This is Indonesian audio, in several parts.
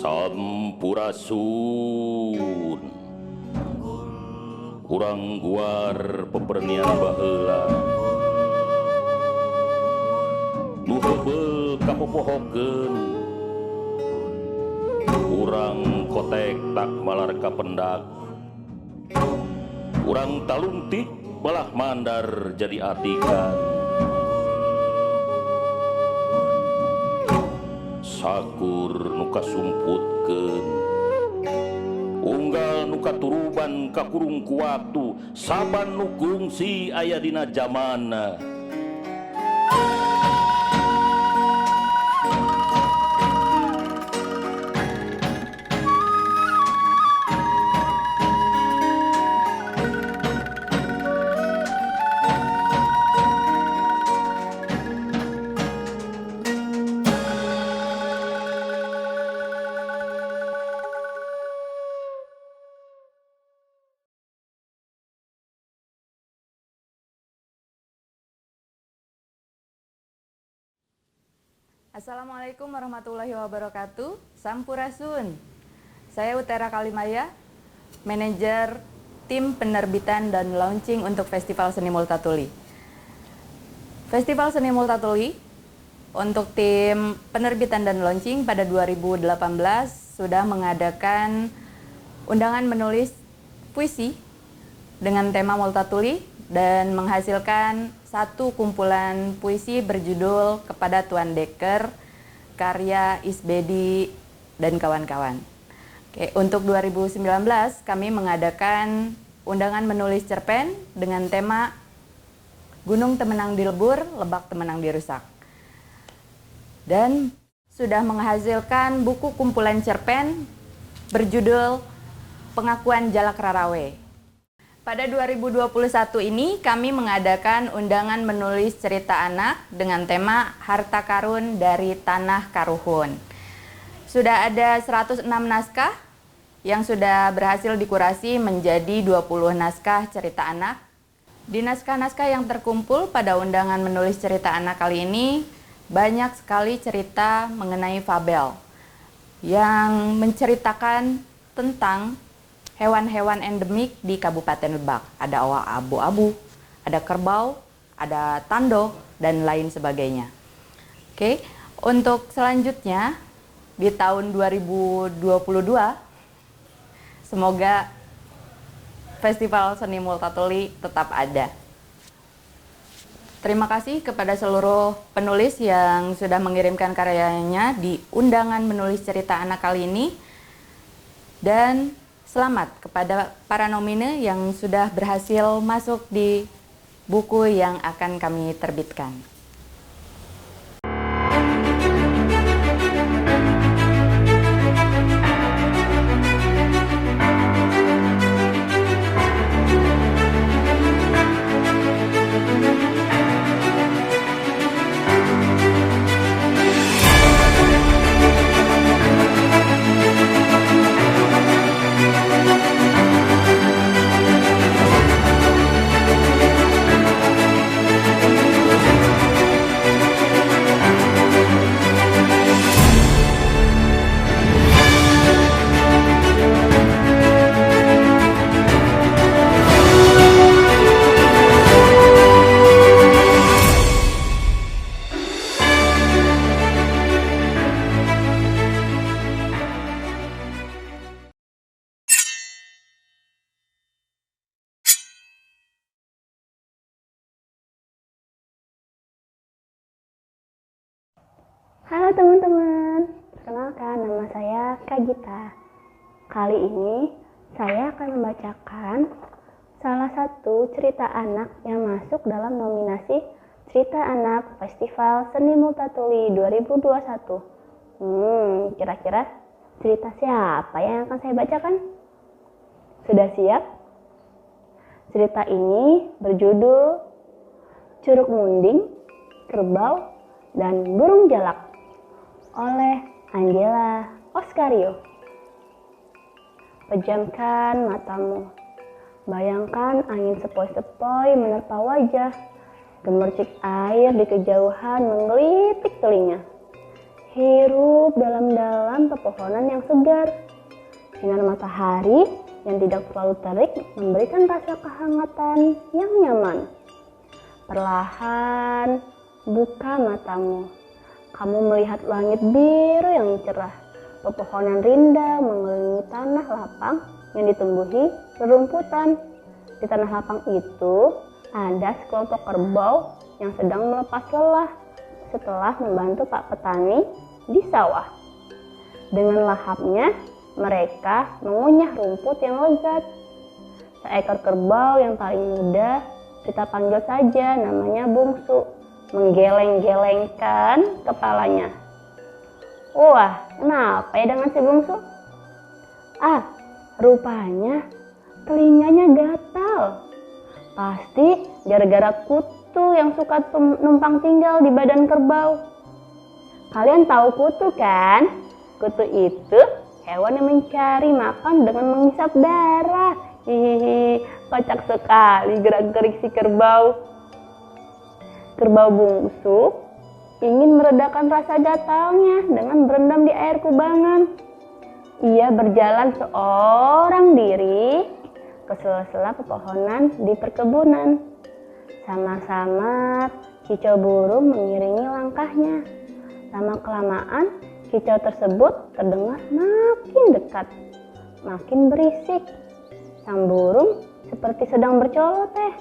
Sampurasun urang guar pepernian baheula nu heubeul kapopohokeun urang kotek tak malar kapendak urang taluntik belah mandar jadi atikan sakur nuka sumputkeun unggal nuka turuban kakurung ku waktu saban nu kungsi aya dina zamanna Assalamualaikum warahmatullahi wabarakatuh. Sampurasun. Saya Utara Kalimaya, manajer tim penerbitan dan launching untuk Festival Seni Multatuli. Festival Seni Multatuli untuk tim penerbitan dan launching pada 2018 sudah mengadakan undangan menulis puisi dengan tema Multatuli dan menghasilkan satu kumpulan puisi berjudul Kepada Tuan Dekker, karya Isbedi dan kawan-kawan. Oke, untuk 2019 kami mengadakan undangan menulis cerpen dengan tema Gunung Temenang Dilebur, Lebak Temenang Dirusak. Dan sudah menghasilkan buku kumpulan cerpen berjudul Pengakuan Jalak Rarawe. Pada 2021 ini kami mengadakan undangan menulis cerita anak dengan tema Harta Karun dari Tanah Karuhun. Sudah ada 106 naskah yang sudah berhasil dikurasi menjadi 20 naskah cerita anak. Di naskah-naskah yang terkumpul pada undangan menulis cerita anak kali ini, banyak sekali cerita mengenai fabel yang menceritakan tentang hewan-hewan endemik di Kabupaten Lebak. Ada awak abu-abu, ada kerbau, ada tanduk, dan lain sebagainya. Oke, untuk selanjutnya di tahun 2022, semoga Festival Seni Multatuli tetap ada. Terima kasih kepada seluruh penulis yang sudah mengirimkan karyanya di undangan menulis cerita anak kali ini. Dan selamat kepada para nomine yang sudah berhasil masuk di buku yang akan kami terbitkan. Halo teman-teman, perkenalkan nama saya Kak Gita. Kali ini saya akan membacakan salah satu cerita anak yang masuk dalam nominasi Cerita Anak Festival Seni Multatuli 2021. Kira-kira cerita siapa yang akan saya bacakan? Sudah siap? Cerita ini berjudul Curug Munding Kerbau, dan Burung Jalak oleh Angela Oscario. Pejamkan matamu. Bayangkan angin sepoi-sepoi menerpa wajah. Gemercik air di kejauhan menggelitik telinga. Hirup dalam-dalam pepohonan yang segar. Sinar matahari yang tidak terlalu terik memberikan rasa kehangatan yang nyaman. Perlahan buka matamu. Kamu melihat langit biru yang cerah. Pepohonan rindang mengelilingi tanah lapang yang ditumbuhi rerumputan. Di tanah lapang itu ada sekelompok kerbau yang sedang melepas lelah setelah membantu Pak Petani di sawah. Dengan lahapnya, mereka mengunyah rumput yang lezat. Seekor kerbau yang paling muda, kita panggil saja namanya Bungsu, menggeleng-gelengkan kepalanya. Wah, kenapa ya dengan si Bungsu? Rupanya telinganya gatal. Pasti gara-gara kutu yang suka numpang tinggal di badan kerbau. Kalian tahu kutu kan? Kutu itu hewan yang mencari makan dengan menghisap darah. Hihihi, kocak sekali gerak-gerik si kerbau. Kerbau Bungsu ingin meredakan rasa gatalnya dengan berendam di air kubangan. Ia berjalan seorang diri ke sela-sela pepohonan di perkebunan. Samar-samar kicau burung mengiringi langkahnya. Lama-kelamaan kicau tersebut terdengar makin dekat, makin berisik. Sang burung seperti sedang berceloteh.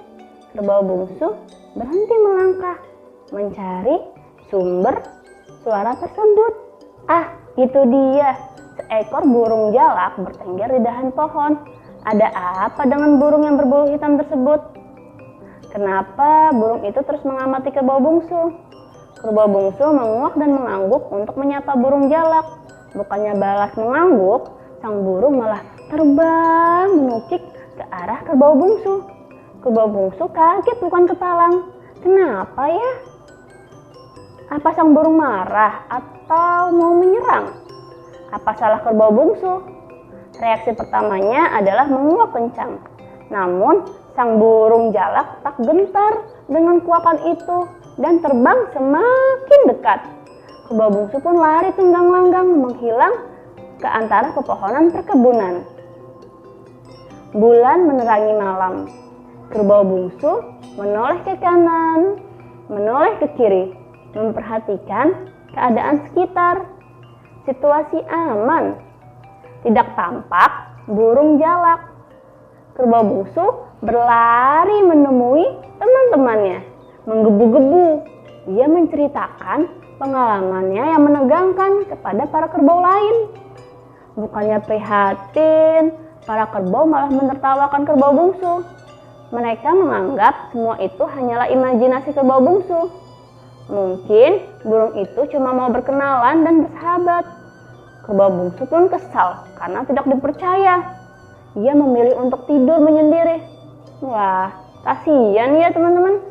Kerbau Bungsu berhenti melangkah, mencari sumber suara tersebut. Itu dia, seekor burung jalak bertengger di dahan pohon. Ada apa dengan burung yang berbulu hitam tersebut? Kenapa burung itu terus mengamati kerbau Bungsu? Kerbau Bungsu menguak dan mengangguk untuk menyapa burung jalak. Bukannya balas mengangguk, sang burung malah terbang menukik ke arah kerbau Bungsu. Kerbau Bungsu kaget bukan kepalang. Kenapa ya? Apa sang burung marah atau mau menyerang? Apa salah kerbau Bungsu? Reaksi pertamanya adalah menguap kencang. Namun, sang burung jalak tak gentar dengan kuakan itu dan terbang semakin dekat. Kerbau Bungsu pun lari tunggang-langgang menghilang ke antara pepohonan perkebunan. Bulan menerangi malam. Kerbau Bungsu menoleh ke kanan, menoleh ke kiri, memperhatikan keadaan sekitar. Situasi aman. Tidak tampak burung jalak. Kerbau Bungsu berlari menemui teman-temannya, menggebu-gebu. Ia menceritakan pengalamannya yang menegangkan kepada para kerbau lain. Bukannya prihatin, para kerbau malah menertawakan kerbau Bungsu. Mereka menganggap semua itu hanyalah imajinasi kerbau Bungsu. Mungkin burung itu cuma mau berkenalan dan bersahabat. Kerbau Bungsu pun kesal karena tidak dipercaya. Ia memilih untuk tidur menyendiri. Wah, kasihan ya teman-teman.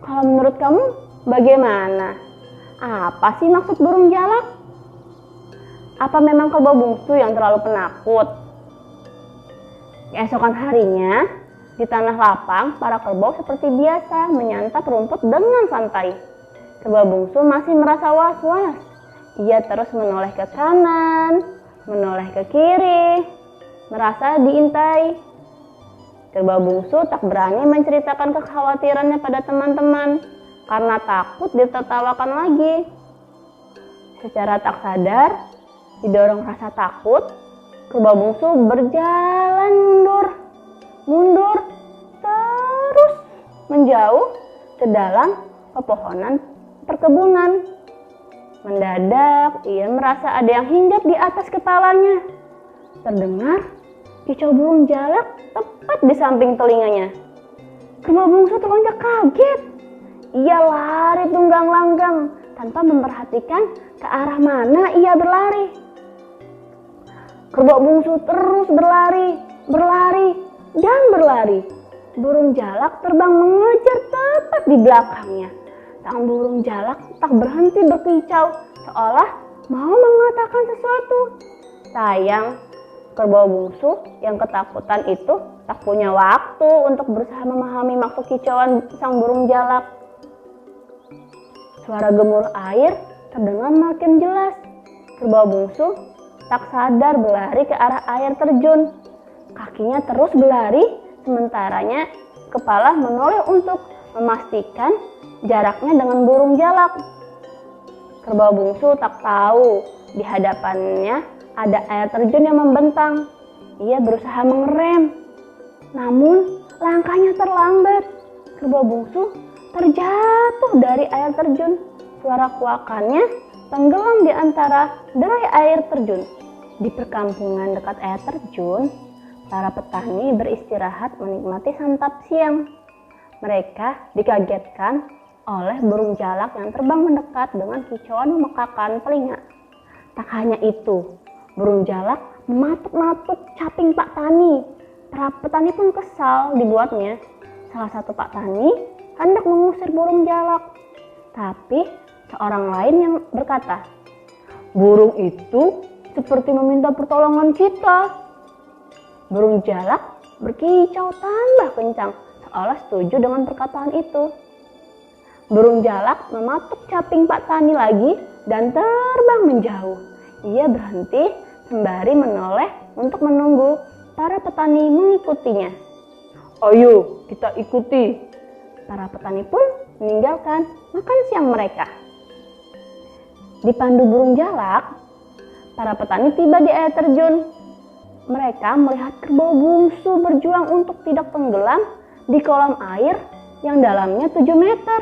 Kalau menurut kamu bagaimana? Apa sih maksud burung jalak? Apa memang kerbau Bungsu yang terlalu penakut? Keesokan harinya, di tanah lapang, para kerbau seperti biasa menyantap rumput dengan santai. Kerbau Bungsu masih merasa was-was. Ia terus menoleh ke kanan, menoleh ke kiri, merasa diintai. Kerbau Bungsu tak berani menceritakan kekhawatirannya pada teman-teman karena takut ditertawakan lagi. Secara tak sadar, didorong rasa takut, Kerbau Bungsu berjalan mundur, terus menjauh ke dalam pepohonan perkebunan. Mendadak ia merasa ada yang hinggap di atas kepalanya. Terdengar kicau burung jalak tepat di samping telinganya. Kerbau Bungsu terlonjak kaget. Ia lari tunggang-langgang tanpa memperhatikan ke arah mana ia berlari. Kerbau Bungsu terus berlari, dan berlari. Burung jalak terbang mengejar tepat di belakangnya. sang burung jalak tak berhenti berkicau seolah mau mengatakan sesuatu. Sayang, kerbau bungsu yang ketakutan itu tak punya waktu untuk berusaha memahami maksud kicauan sang burung jalak. Suara gemuruh air terdengar makin jelas. Kerbau bungsu tak sadar berlari ke arah air terjun. Kakinya terus berlari, sementaranya kepala menoleh untuk memastikan jaraknya dengan burung jalak. Kerbau bungsu tak tahu di hadapannya ada air terjun yang membentang. Ia berusaha mengerem, namun langkahnya terlambat. Kerbau bungsu terjatuh dari air terjun. Suara kuakannya tenggelam di antara derai air terjun. Di perkampungan dekat air terjun, para petani beristirahat menikmati santap siang. Mereka dikagetkan oleh burung jalak yang terbang mendekat dengan kicauan memekakan telinga. Tak hanya itu, burung jalak mematuk-matuk caping Pak Tani. Para petani pun kesal dibuatnya. Salah satu Pak Tani hendak mengusir burung jalak. Tapi seorang lain yang berkata, "Burung itu seperti meminta pertolongan kita." Burung jalak berkicau tambah kencang seolah setuju dengan perkataan itu. Burung jalak mematuk caping Pak Tani lagi dan terbang menjauh. Ia berhenti sembari menoleh untuk menunggu para petani mengikutinya. "Ayo kita ikuti." Para petani pun meninggalkan makan siang mereka. Dipandu burung jalak, para petani tiba di air terjun. Mereka melihat kerbau bungsu berjuang untuk tidak tenggelam di kolam air yang dalamnya 7 meter.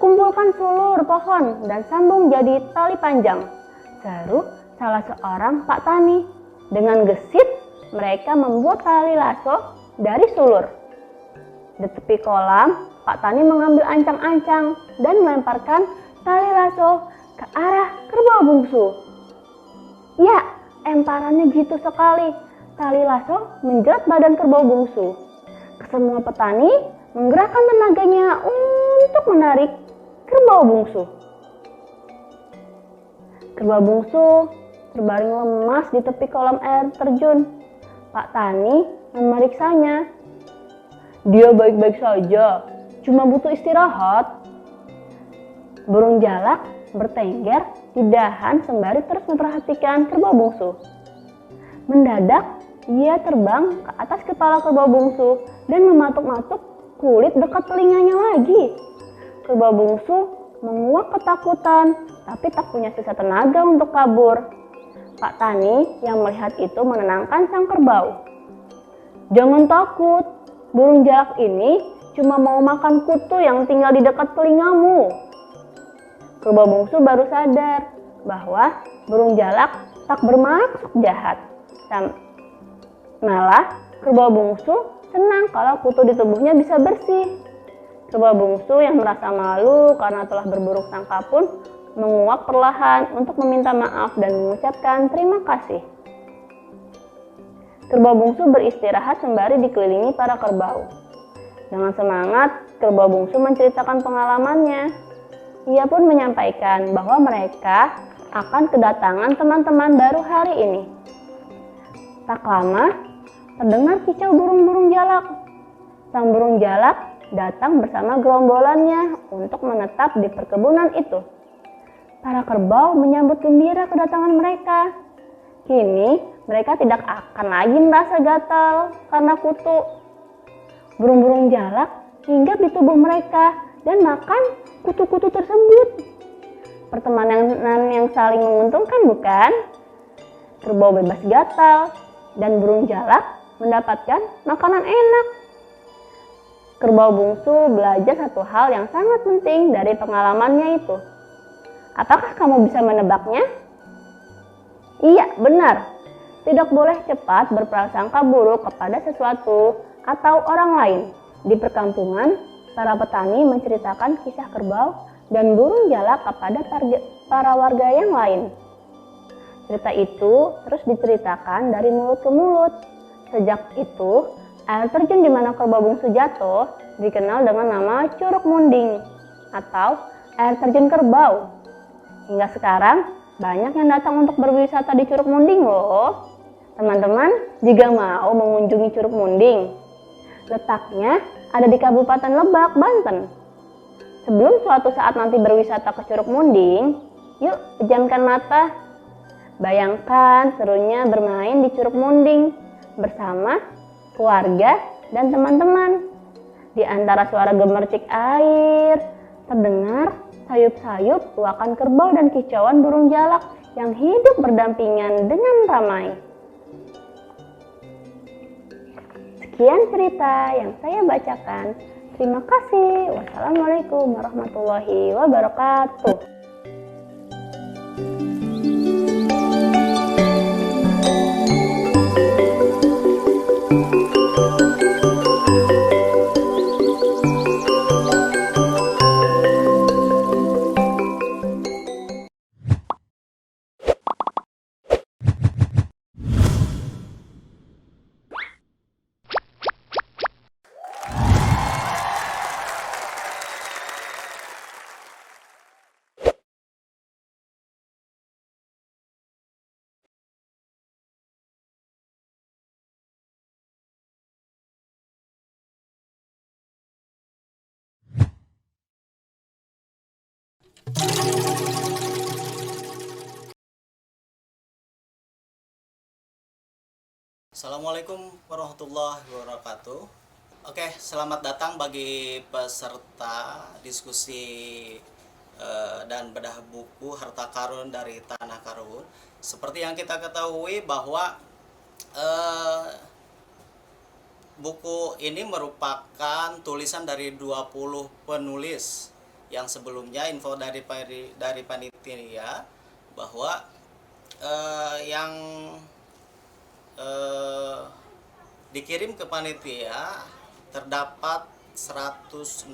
"Kumpulkan sulur pohon dan sambung jadi tali panjang," seru salah seorang Pak Tani. Dengan gesit, mereka membuat tali lasso dari sulur. Di tepi kolam, Pak Tani mengambil ancang-ancang dan melemparkan tali lasso ke arah kerbau bungsu. Ya, emparannya jitu sekali. Tali lasso menjerat badan kerbau bungsu. Semua petani menggerakkan tenaganya untuk menarik kerbau bungsu. Kerbau bungsu terbaring lemas di tepi kolam air terjun. Pak Tani memeriksanya. "Dia baik-baik saja, cuma butuh istirahat." Burung jalak bertengger di dahan sembari terus memperhatikan kerbau bungsu. Mendadak, ia terbang ke atas kepala kerbau bungsu dan mematuk-matuk kulit dekat telinganya lagi. Kerbau bungsu menguak ketakutan, tapi tak punya sisa tenaga untuk kabur. Pak Tani yang melihat itu menenangkan sang kerbau. "Jangan takut, burung jalak ini cuma mau makan kutu yang tinggal di dekat telingamu." Kerbau bungsu baru sadar bahwa burung jalak tak bermaksud jahat. Malah kerbau bungsu senang kalau kutu di tubuhnya bisa bersih. Kerbau bungsu yang merasa malu karena telah berburuk sangka pun menguak perlahan untuk meminta maaf dan mengucapkan terima kasih. Kerbau bungsu beristirahat sembari dikelilingi para kerbau. Dengan semangat, kerbau bungsu menceritakan pengalamannya. Ia pun menyampaikan bahwa mereka akan kedatangan teman-teman baru hari ini. Tak lama, terdengar kicau burung-burung jalak. Sang burung jalak datang bersama gerombolannya untuk menetap di perkebunan itu. Para kerbau menyambut gembira kedatangan mereka. Kini mereka tidak akan lagi merasa gatal karena kutu. Burung-burung jalak hinggap di tubuh mereka dan makan kutu-kutu tersebut. Pertemanan yang saling menguntungkan, bukan? Kerbau bebas gatal dan burung jalak mendapatkan makanan enak. Kerbau bungsu belajar satu hal yang sangat penting dari pengalamannya itu. Apakah kamu bisa menebaknya? Iya, benar. Tidak boleh cepat berprasangka buruk kepada sesuatu atau orang lain. Di perkampungan, para petani menceritakan kisah kerbau dan burung jalak kepada para warga yang lain. Cerita itu terus diceritakan dari mulut ke mulut. Sejak itu, air terjun di mana kerbau bungsu jatuh dikenal dengan nama Curug Munding. atau air terjun Kerbau. Hingga sekarang banyak yang datang untuk berwisata di Curug Munding loh. Teman-teman jika mau mengunjungi Curug Munding, letaknya ada di Kabupaten Lebak, Banten. Sebelum suatu saat nanti berwisata ke Curug Munding, yuk pejamkan mata. Bayangkan serunya bermain di Curug Munding bersama keluarga dan teman-teman. Di antara suara gemercik air, terdengar sayup-sayup luakan kerbau dan kicauan burung jalak yang hidup berdampingan dengan ramai. Sekian cerita yang saya bacakan. Terima kasih. Wassalamualaikum warahmatullahi wabarakatuh. Assalamualaikum warahmatullahi wabarakatuh. Oke, selamat datang bagi peserta diskusi dan bedah buku Harta Karun dari Tanah Karun. Seperti yang kita ketahui bahwa buku ini merupakan tulisan dari 20 penulis yang sebelumnya info dari panitia bahwa yang dikirim ke panitia terdapat 106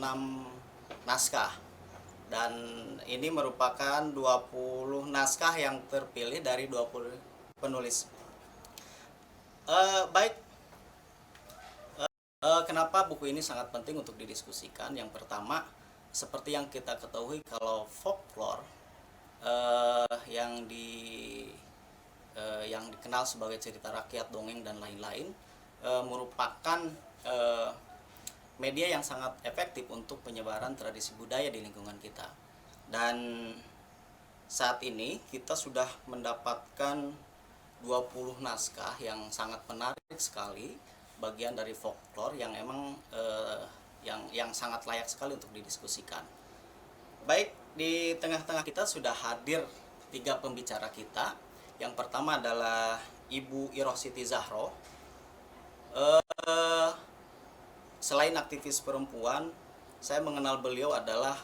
naskah dan ini merupakan 20 naskah yang terpilih dari 20 penulis. Kenapa buku ini sangat penting untuk didiskusikan? Yang pertama, seperti yang kita ketahui kalau folklore yang dikenal sebagai cerita rakyat, dongeng dan lain-lain merupakan media yang sangat efektif untuk penyebaran tradisi budaya di lingkungan kita. Dan saat ini kita sudah mendapatkan 20 naskah yang sangat menarik sekali, bagian dari folklore yang emang yang sangat layak sekali untuk didiskusikan. Baik, di tengah-tengah kita sudah hadir 3 pembicara kita. Yang pertama adalah Ibu Iroh Siti Zahroh. Selain aktivis perempuan, saya mengenal beliau adalah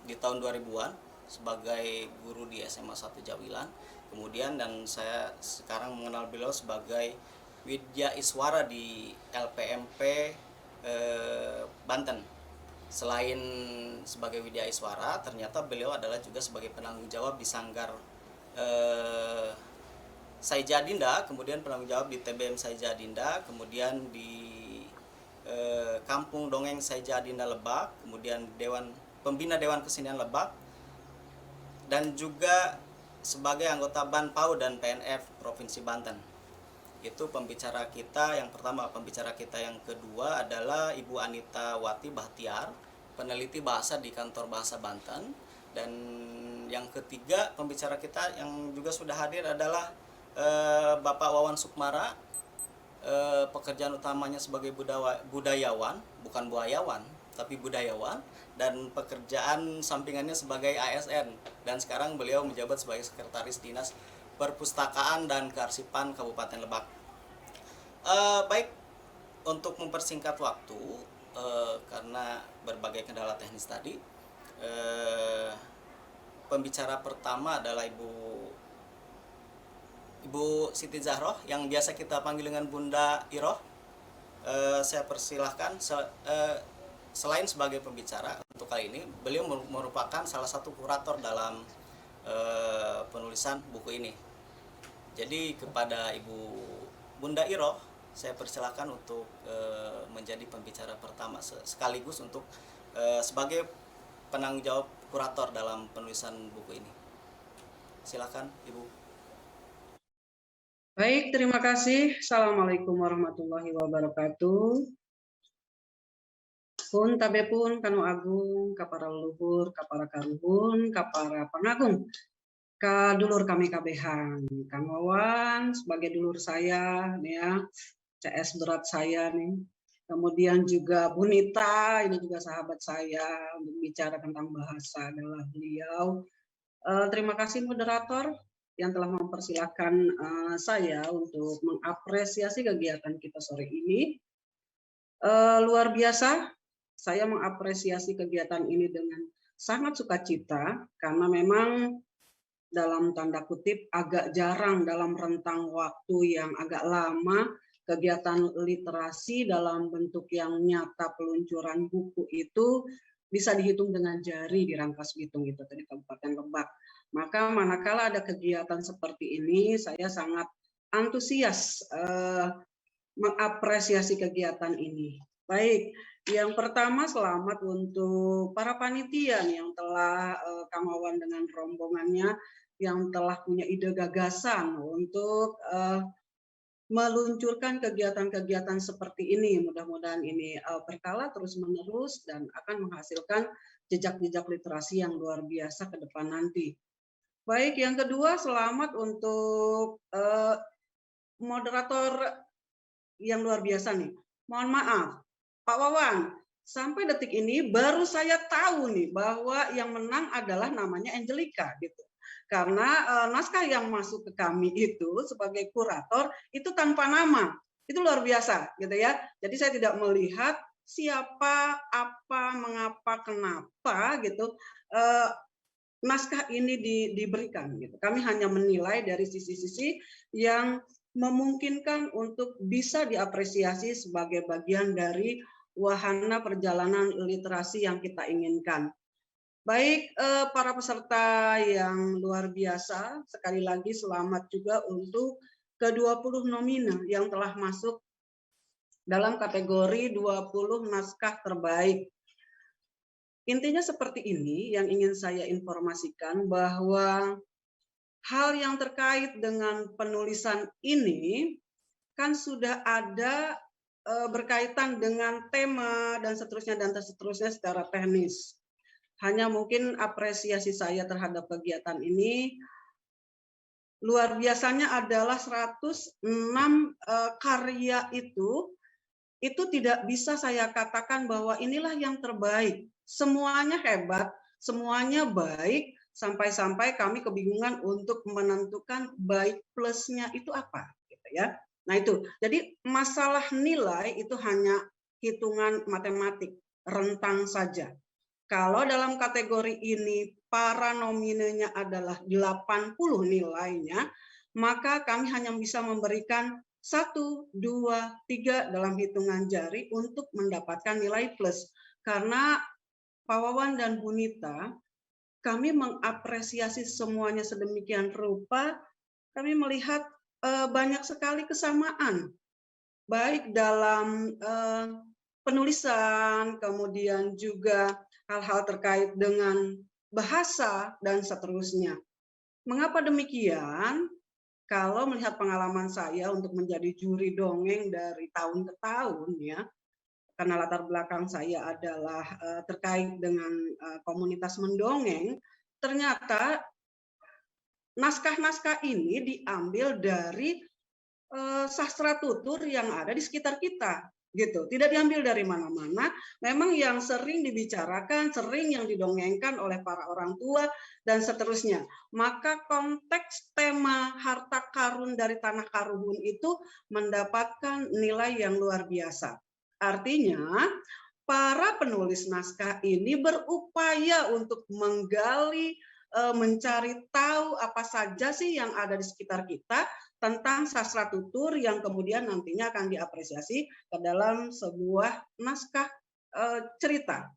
di tahun 2000-an sebagai guru di SMA 1 Jawilan. Kemudian dan saya sekarang mengenal beliau sebagai Widya Iswara di LPMP Banten. Selain sebagai Widya Iswara, ternyata beliau adalah juga sebagai penanggung jawab di Sanggar Saijadinda, kemudian penanggung jawab di TBM Saijadinda, kemudian di Kampung Dongeng Saijadinda Lebak, kemudian pembina Dewan Kesenian Lebak, dan juga sebagai anggota Banpau dan PNF Provinsi Banten. Itu pembicara kita yang pertama. Pembicara kita yang kedua adalah Ibu Anita Wati Bahtiar, peneliti bahasa di Kantor Bahasa Banten. Dan yang ketiga pembicara kita yang juga sudah hadir adalah Bapak Wawan Sukmara. Pekerjaan utamanya sebagai budayawan, bukan buayawan, tapi budayawan, dan pekerjaan sampingannya sebagai ASN, dan sekarang beliau menjabat sebagai Sekretaris Dinas Perpustakaan dan Kearsipan Kabupaten Lebak. Baik, untuk mempersingkat waktu karena berbagai kendala teknis tadi, pembicara pertama adalah Ibu Siti Zahroh yang biasa kita panggil dengan Bunda Iroh. Saya persilahkan. Selain sebagai pembicara untuk kali ini, beliau merupakan salah satu kurator dalam penulisan buku ini. Jadi kepada Ibu Bunda Iroh, saya persilahkan untuk menjadi pembicara pertama sekaligus untuk sebagai penanggung jawab kurator dalam penulisan buku ini. Silakan Ibu. Baik, terima kasih. Assalamualaikum warahmatullahi wabarakatuh. Pun tabepun kanu agung, kapara leluhur, kapara karuhun, kapara pangagung, kadulur kami kabehan, Kang Wawan sebagai dulur saya, ya, CS berat saya nih. Kemudian juga Bu Nita, ini juga sahabat saya untuk bicara tentang bahasa adalah beliau. Terima kasih moderator yang telah mempersilahkan saya untuk mengapresiasi kegiatan kita sore ini. Luar biasa, saya mengapresiasi kegiatan ini dengan sangat sukacita karena memang dalam tanda kutip agak jarang dalam rentang waktu yang agak lama kegiatan literasi dalam bentuk yang nyata peluncuran buku itu bisa dihitung dengan jari di Rangkas Bitung itu tadi Kabupaten Lebak. Maka manakala ada kegiatan seperti ini, saya sangat antusias mengapresiasi kegiatan ini. Baik, yang pertama selamat untuk para panitia yang telah Kang Wawan dengan rombongannya yang telah punya ide gagasan untuk meluncurkan kegiatan-kegiatan seperti ini. Mudah-mudahan ini berkala terus-menerus dan akan menghasilkan jejak-jejak literasi yang luar biasa ke depan nanti. Baik, yang kedua selamat untuk moderator yang luar biasa nih. Mohon maaf, Pak Wawan, sampai detik ini baru saya tahu nih bahwa yang menang adalah namanya Angelica gitu. Karena naskah yang masuk ke kami itu sebagai kurator itu tanpa nama, itu luar biasa gitu ya. Jadi saya tidak melihat siapa, apa, mengapa, kenapa gitu naskah ini diberikan gitu. Kami hanya menilai dari sisi-sisi yang memungkinkan untuk bisa diapresiasi sebagai bagian dari wahana perjalanan literasi yang kita inginkan. Baik, para peserta yang luar biasa, sekali lagi selamat juga untuk ke-20 nomina yang telah masuk dalam kategori 20 naskah terbaik. Intinya seperti ini yang ingin saya informasikan bahwa hal yang terkait dengan penulisan ini kan sudah ada berkaitan dengan tema dan seterusnya secara teknis. Hanya mungkin apresiasi saya terhadap kegiatan ini luar biasanya adalah 106 karya itu tidak bisa saya katakan bahwa inilah yang terbaik. Semuanya hebat, semuanya baik, sampai-sampai kami kebingungan untuk menentukan baik plusnya itu apa, gitu ya. Nah itu, jadi masalah nilai itu hanya hitungan matematik, rentang saja. Kalau dalam kategori ini para nominenya adalah 80 nilainya, maka kami hanya bisa memberikan 1, 2, 3 dalam hitungan jari untuk mendapatkan nilai plus. Karena Pak Wawan dan Bu Nita, kami mengapresiasi semuanya sedemikian rupa, kami melihat banyak sekali kesamaan. Baik dalam penulisan, kemudian juga hal-hal terkait dengan bahasa, dan seterusnya. Mengapa demikian? Kalau melihat pengalaman saya untuk menjadi juri dongeng dari tahun ke tahun, ya, karena latar belakang saya adalah terkait dengan komunitas mendongeng, ternyata naskah-naskah ini diambil dari sastra tutur yang ada di sekitar kita. Gitu, tidak diambil dari mana-mana, memang yang sering dibicarakan, sering yang didongengkan oleh para orang tua, dan seterusnya. Maka konteks tema harta karun dari Tanah Karuhun itu mendapatkan nilai yang luar biasa. Artinya, para penulis naskah ini berupaya untuk menggali, mencari tahu apa saja sih yang ada di sekitar kita, tentang sastra tutur yang kemudian nantinya akan diapresiasi ke dalam sebuah naskah cerita,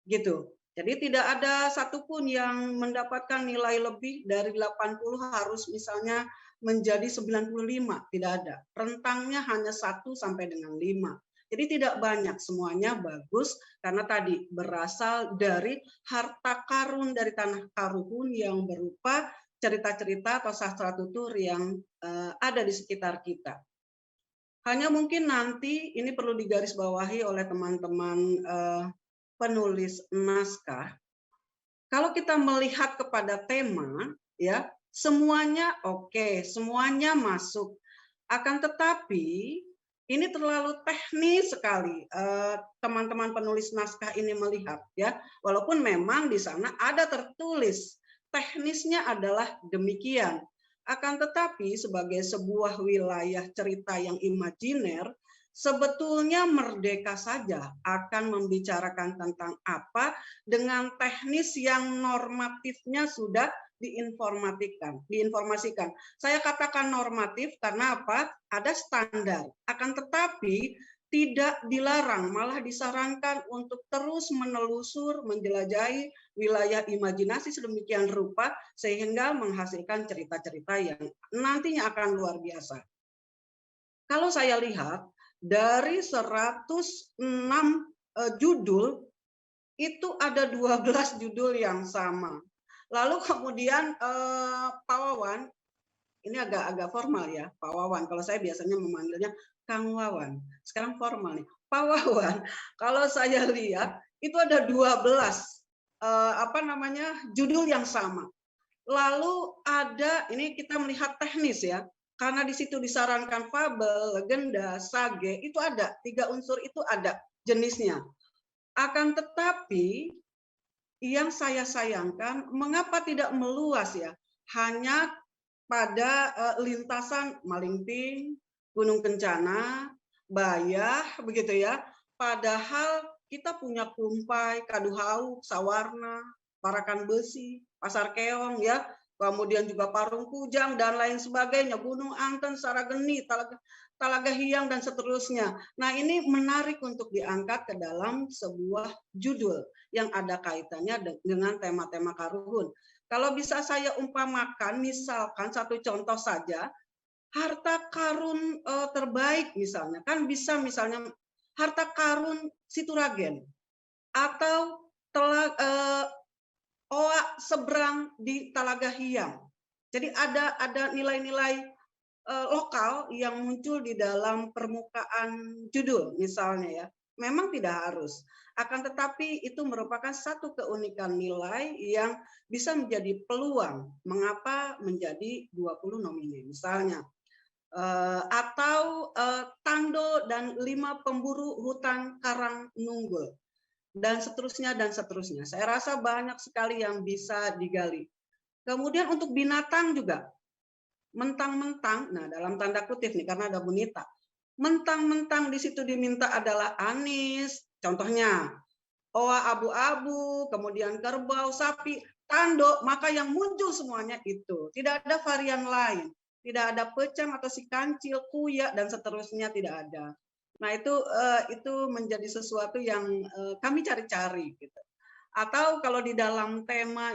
gitu. Jadi tidak ada satupun yang mendapatkan nilai lebih dari 80 harus misalnya menjadi 95, tidak ada. Rentangnya hanya 1 sampai dengan 5. Jadi tidak banyak, semuanya bagus karena tadi berasal dari harta karun dari tanah Karuhun yang berupa cerita-cerita atau sastra tutur yang ada di sekitar kita. Hanya mungkin nanti ini perlu digarisbawahi oleh teman-teman penulis naskah. Kalau kita melihat kepada tema, ya semuanya oke, semuanya masuk. Akan tetapi ini terlalu teknis sekali teman-teman penulis naskah ini melihat, ya. Walaupun memang di sana ada tertulis teknisnya adalah demikian. Akan tetapi sebagai sebuah wilayah cerita yang imajiner, sebetulnya merdeka saja akan membicarakan tentang apa dengan teknis yang normatifnya sudah diinformasikan. Saya katakan normatif karena apa? Ada standar. Akan tetapi tidak dilarang, malah disarankan untuk terus menelusur, menjelajahi wilayah imajinasi sedemikian rupa sehingga menghasilkan cerita-cerita yang nantinya akan luar biasa. Kalau saya lihat dari 106 judul itu ada 12 judul yang sama. Lalu kemudian Pak Wawan, ini agak formal ya, Pak Wawan. Kalau saya biasanya memanggilnya Kang Wawan. Sekarang formal nih. Pak Wawan, kalau saya lihat itu ada 12 judul yang sama. Lalu ada, ini kita melihat teknis ya, karena di situ disarankan fabel, legenda, sage, itu ada 3 unsur itu ada jenisnya. Akan tetapi yang saya sayangkan, mengapa tidak meluas ya, hanya pada lintasan Malingping, Gunung Kencana, Bayah, begitu ya. Padahal kita punya Kumpai, Kaduhau, Sawarna, Parakan Besi, Pasar Keong ya, kemudian juga Parung Kujang dan lain sebagainya, Gunung Anten, Sarageni, Talaga Hiang dan seterusnya. Nah, ini menarik untuk diangkat ke dalam sebuah judul yang ada kaitannya dengan tema-tema Karuhun. Kalau bisa saya umpamakan, misalkan satu contoh saja, harta karun terbaik misalnya, kan bisa misalnya harta karun Situragen atau oa seberang di Talaga Hiang. Jadi ada nilai-nilai lokal yang muncul di dalam permukaan judul misalnya ya. Memang tidak harus. Akan tetapi itu merupakan satu keunikan nilai yang bisa menjadi peluang mengapa menjadi 20 nomine misalnya. Atau Tando dan 5 pemburu hutan Karang Nunggul dan seterusnya dan seterusnya. Saya rasa banyak sekali yang bisa digali. Kemudian untuk binatang juga mentang-mentang, nah dalam tanda kutip nih karena ada Bunita, mentang-mentang di situ diminta adalah anis, contohnya oa abu-abu, kemudian kerbau, sapi, tanduk, maka yang muncul semuanya itu. Tidak ada varian lain. Tidak ada pecang atau si kancil, kuya, dan seterusnya tidak ada. Nah itu menjadi sesuatu yang kami cari-cari. Gitu. Atau kalau di dalam tema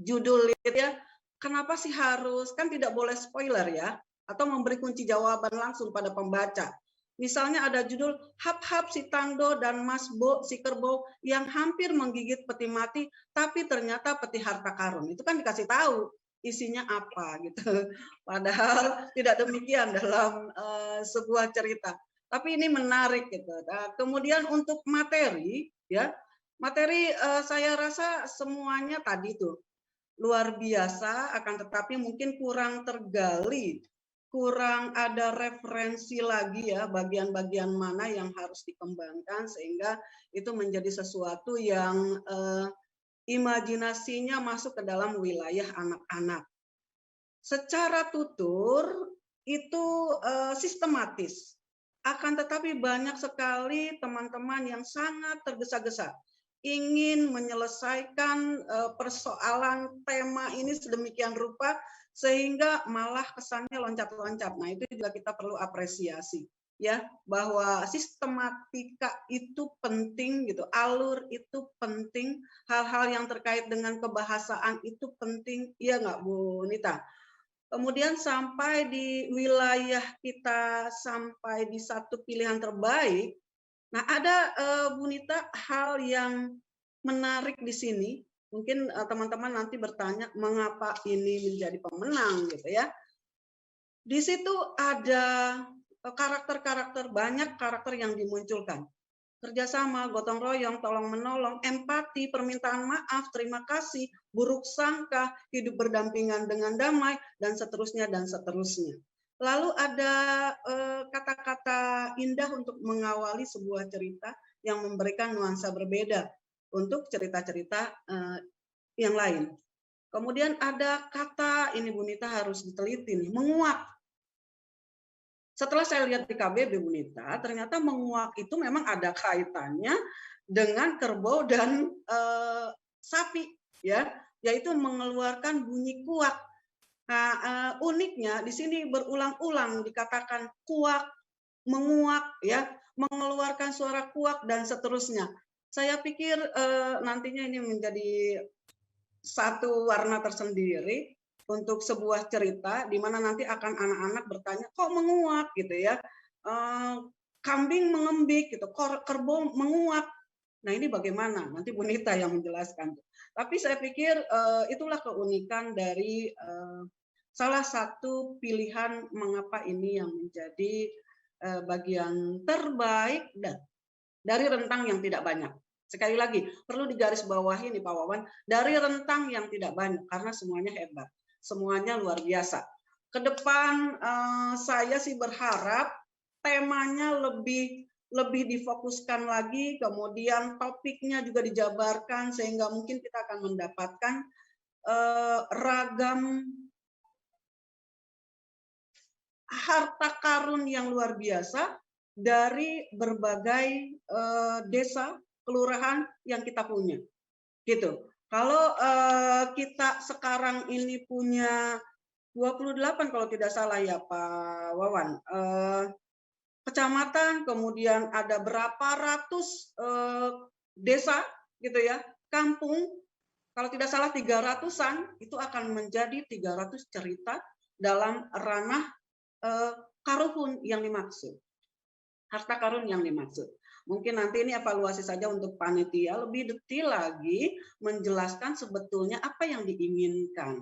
judul ya, kenapa sih harus, kan tidak boleh spoiler ya, atau memberi kunci jawaban langsung pada pembaca. Misalnya ada judul Hap-hap si Tando dan Mas Bo si Kerbau yang hampir menggigit peti mati, tapi ternyata peti harta karun. Itu kan dikasih tahu isinya apa gitu. Padahal tidak demikian dalam sebuah cerita. Tapi ini menarik gitu. Nah, kemudian untuk materi ya, materi saya rasa semuanya tadi tuh luar biasa, akan tetapi mungkin kurang tergali, kurang ada referensi lagi ya bagian-bagian mana yang harus dikembangkan sehingga itu menjadi sesuatu yang imajinasinya masuk ke dalam wilayah anak-anak. Secara tutur itu sistematis, akan tetapi banyak sekali teman-teman yang sangat tergesa-gesa ingin menyelesaikan persoalan tema ini sedemikian rupa sehingga malah kesannya loncat-loncat. Nah, itu juga kita perlu apresiasi ya, bahwa sistematika itu penting gitu, alur itu penting, hal-hal yang terkait dengan kebahasaan itu penting, iya nggak Bu Nita? kemudian sampai di wilayah kita, sampai di satu pilihan terbaik. Nah, ada Bu Nita hal yang menarik di sini. Mungkin teman-teman nanti bertanya mengapa ini menjadi pemenang gitu ya. Di situ ada karakter-karakter, banyak karakter yang dimunculkan. Kerjasama, gotong royong, tolong menolong, empati, permintaan maaf, terima kasih, buruk sangka, hidup berdampingan dengan damai, dan seterusnya dan seterusnya. Lalu ada kata-kata indah untuk mengawali sebuah cerita yang memberikan nuansa berbeda untuk cerita-cerita yang lain. Kemudian ada kata, ini Bu Nita harus diteliti nih, menguak. Setelah saya lihat di KBB Bu Nita, ternyata menguak itu memang ada kaitannya dengan kerbau dan sapi, ya, yaitu mengeluarkan bunyi kuak. Nah, uniknya di sini berulang-ulang dikatakan kuak, menguak, ya, mengeluarkan suara kuak dan seterusnya. Saya pikir nantinya ini menjadi satu warna tersendiri untuk sebuah cerita di mana nanti akan anak-anak bertanya kok menguak gitu ya, kambing mengembik gitu, kerbau menguak. Nah ini bagaimana? Nanti Bu Nita yang menjelaskan. Tapi saya pikir itulah keunikan dari salah satu pilihan mengapa ini yang menjadi bagian terbaik dari rentang yang tidak banyak. Sekali lagi, perlu digarisbawahi nih Pak Wawan, dari rentang yang tidak banyak, karena semuanya hebat, semuanya luar biasa. Ke depan saya sih berharap temanya lebih difokuskan lagi, kemudian topiknya juga dijabarkan, sehingga mungkin kita akan mendapatkan ragam harta karun yang luar biasa dari berbagai desa, kelurahan yang kita punya, gitu. Kalau kita sekarang ini punya 28 kalau tidak salah ya Pak Wawan, kecamatan, kemudian ada berapa ratus desa, gitu ya, kampung, kalau tidak salah 300-an, itu akan menjadi 300 cerita dalam ranah karuhun yang dimaksud, harta karun yang dimaksud. Mungkin nanti ini evaluasi saja untuk panitia, lebih detail lagi menjelaskan sebetulnya apa yang diinginkan.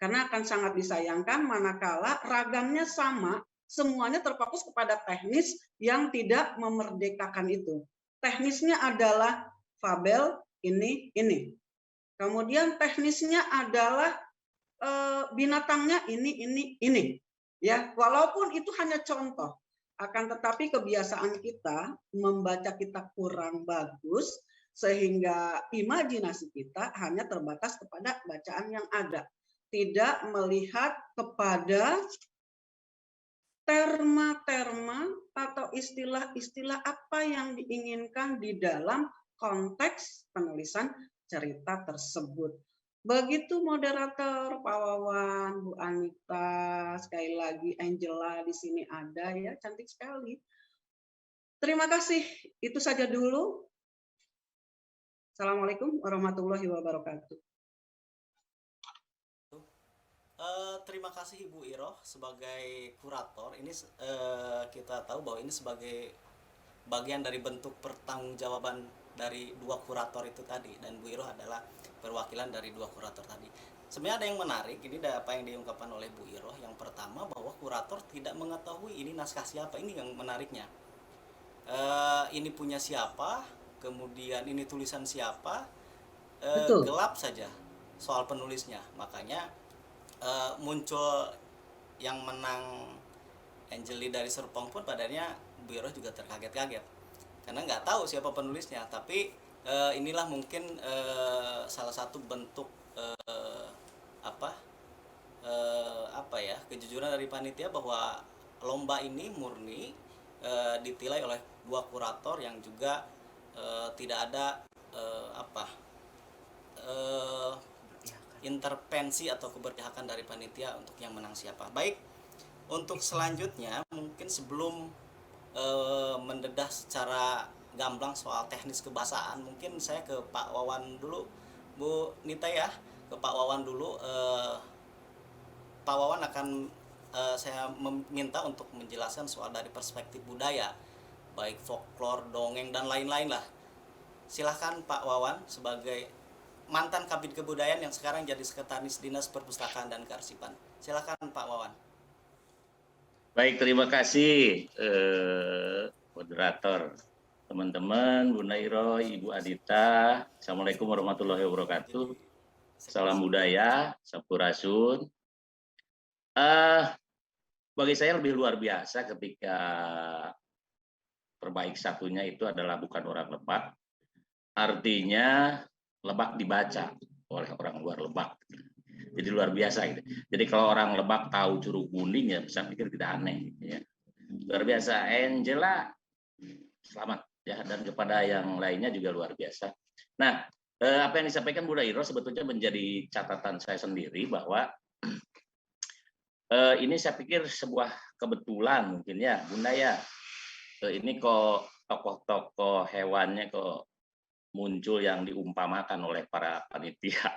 Karena akan sangat disayangkan manakala ragamnya sama, semuanya terfokus kepada teknis yang tidak memerdekakan itu. Teknisnya adalah fabel, ini. Kemudian teknisnya adalah binatangnya ini. Ya, walaupun itu hanya contoh. Akan tetapi kebiasaan kita membaca kita kurang bagus sehingga imajinasi kita hanya terbatas kepada bacaan yang ada, tidak melihat kepada terma-terma atau istilah-istilah apa yang diinginkan di dalam konteks penulisan cerita tersebut. Begitu moderator Pak Wawan, Bu Anita, sekali lagi Angela di sini ada ya, cantik sekali. Terima kasih, itu saja dulu. Assalamualaikum warahmatullahi wabarakatuh. Terima kasih Ibu Iroh sebagai kurator. Ini kita tahu bahwa ini sebagai bagian dari bentuk pertanggungjawaban dari dua kurator itu tadi, dan Bu Iroh adalah perwakilan dari dua kurator tadi. Sebenarnya ada yang menarik, ini apa yang diungkapkan oleh Bu Iroh. Yang pertama bahwa kurator tidak mengetahui ini naskah siapa, ini yang menariknya. Ini punya siapa, kemudian ini tulisan siapa, gelap saja soal penulisnya. Makanya muncul yang menang Angeli dari Serpong pun padanya Bu Iroh juga terkaget-kaget karena nggak tahu siapa penulisnya. Tapi inilah mungkin salah satu bentuk kejujuran dari panitia bahwa lomba ini murni ditilai oleh dua kurator yang juga tidak ada intervensi atau keberpihakan dari panitia untuk yang menang siapa. Baik, untuk selanjutnya mungkin sebelum mendedah secara gamblang soal teknis kebahasaan, mungkin saya ke Pak Wawan dulu, Bu Nita ya, ke Pak Wawan dulu. Pak Wawan akan saya meminta untuk menjelaskan soal dari perspektif budaya, baik folklore, dongeng, dan lain-lain lah. Silahkan Pak Wawan sebagai mantan Kabid Kebudayaan yang sekarang jadi Sekretaris Dinas Perpustakaan dan Kearsipan. Silahkan Pak Wawan. Baik, terima kasih moderator, teman-teman, Bu Nairo, Ibu Adita. Assalamualaikum warahmatullahi wabarakatuh. Salam budaya, sampurasun. Bagi saya lebih luar biasa ketika terbaik satunya itu adalah bukan orang Lebak, artinya Lebak dibaca oleh orang luar Lebak. Jadi luar biasa gitu. Jadi kalau orang Lebak tahu Curug Kuning ya saya pikir tidak aneh gitu ya. Luar biasa. Angela, selamat ya, dan kepada yang lainnya juga luar biasa. Nah, apa yang disampaikan Bu Nairo sebetulnya menjadi catatan saya sendiri bahwa ini saya pikir sebuah kebetulan mungkin ya, Bunda ya. Ini kok tokoh-tokoh hewannya kok muncul yang diumpamakan oleh para panitia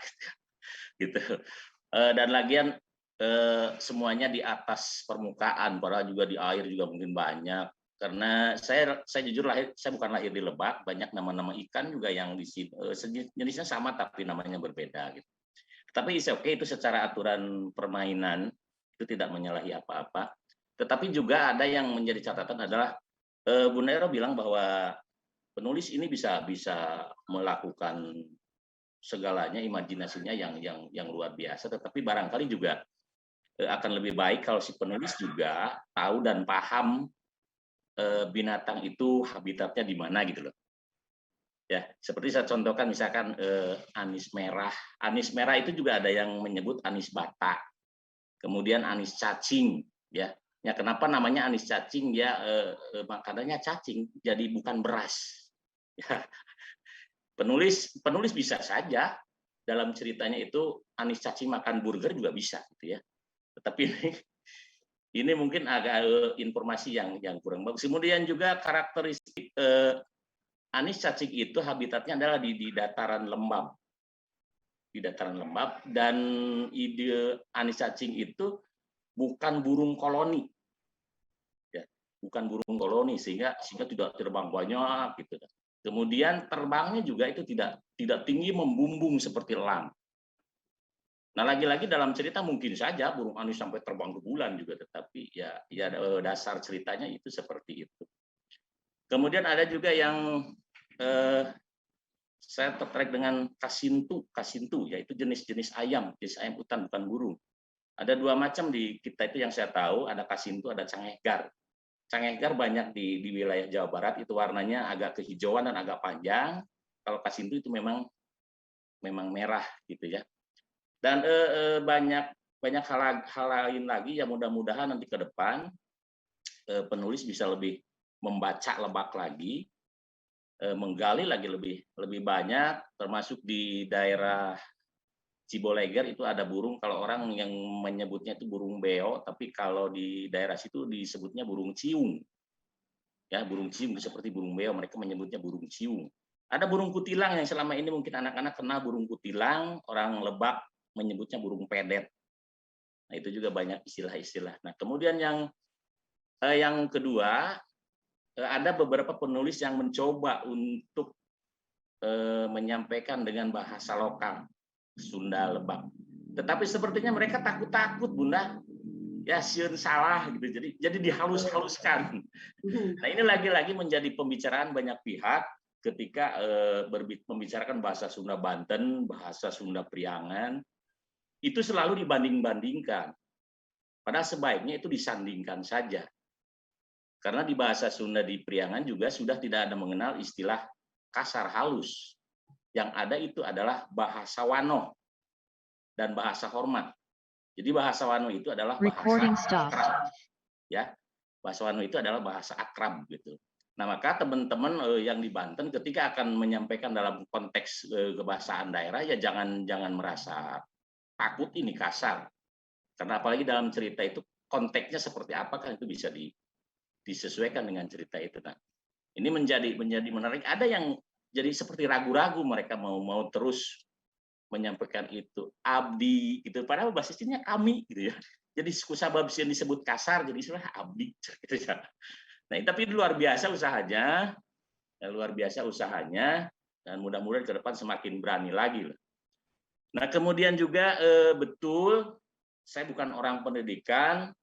gitu. Dan lagian semuanya di atas permukaan, padahal juga di air juga mungkin banyak. Karena saya jujur saya bukan lahir di Lebak, banyak nama-nama ikan juga yang di sini jenisnya sama tapi namanya berbeda gitu. Tapi itu secara aturan permainan itu tidak menyalahi apa-apa. Tetapi juga ada yang menjadi catatan adalah Bu Nairo bilang bahwa penulis ini bisa melakukan segalanya, imajinasinya yang luar biasa, tetapi barangkali juga akan lebih baik kalau si penulis juga tahu dan paham binatang itu habitatnya di mana gitu loh. Ya, seperti saya contohkan misalkan anis merah. Anis merah itu juga ada yang menyebut anis batak. Kemudian anis cacing ya. Ya kenapa namanya anis cacing? Ya makanannya cacing, jadi bukan beras. Ya. Penulis bisa saja dalam ceritanya itu anis cacing makan burger juga bisa gitu ya. Tetapi ini mungkin agak informasi yang kurang bagus. Kemudian juga karakteristik anis cacing itu habitatnya adalah di dataran lembab. Di dataran lembab, dan ide anis cacing itu bukan burung koloni. Ya, bukan burung koloni sehingga tidak terbang banyak gitu. Kemudian terbangnya juga itu tidak tinggi membumbung seperti elang. Nah, lagi-lagi dalam cerita mungkin saja burung anis sampai terbang ke bulan juga, tetapi ya dasar ceritanya itu seperti itu. Kemudian ada juga yang saya tertarik dengan kasintu yaitu jenis ayam hutan bukan burung. Ada dua macam di kita itu yang saya tahu, ada kasintu, ada cangehgar. Cangehgar banyak di wilayah Jawa Barat, itu warnanya agak kehijauan dan agak panjang. Kalau kasintu itu memang merah gitu ya. Dan banyak hal lain lagi yang mudah-mudahan nanti ke depan penulis bisa lebih membaca Lebak lagi, menggali lagi lebih banyak, termasuk di daerah Ciboleger itu ada burung, kalau orang yang menyebutnya itu burung beo, tapi kalau di daerah situ disebutnya burung ciung. Ya, burung ciung itu seperti burung beo, mereka menyebutnya burung ciung. Ada burung kutilang yang selama ini mungkin anak-anak kenal burung kutilang, orang Lebak menyebutnya burung pedet. Nah, itu juga banyak istilah-istilah. Nah, kemudian yang kedua, ada beberapa penulis yang mencoba untuk menyampaikan dengan bahasa lokal Sunda Lebak. Tetapi sepertinya mereka takut Bunda. Ya sieun salah gitu. Jadi dihalus-haluskan. Nah, ini lagi-lagi menjadi pembicaraan banyak pihak ketika membicarakan bahasa Sunda Banten, bahasa Sunda Priangan, itu selalu dibanding-bandingkan. Padahal sebaiknya itu disandingkan saja. Karena di bahasa Sunda di Priangan juga sudah tidak ada mengenal istilah kasar halus. Yang ada itu adalah bahasa wano dan bahasa hormat. Jadi bahasa wano itu adalah bahasa akrab. Ya, bahasa wano itu adalah bahasa akrab gitu. Nah, maka teman-teman yang di Banten ketika akan menyampaikan dalam konteks kebahasaan daerah ya jangan merasa takut ini kasar. Karena apalagi dalam cerita itu konteksnya seperti apa kan itu bisa disesuaikan dengan cerita itu. Nah, ini menjadi menarik. Ada yang jadi seperti ragu-ragu mereka mau terus menyampaikan itu abdi gitu, padahal basisnya kami gitu ya. Jadi kusabab yang disebut kasar jadi istilah abdi gitu ya. Nah, tapi luar biasa usahanya, dan mudah-mudahan ke depan semakin berani lagi lah. Nah, kemudian juga betul, saya bukan orang pendidikan,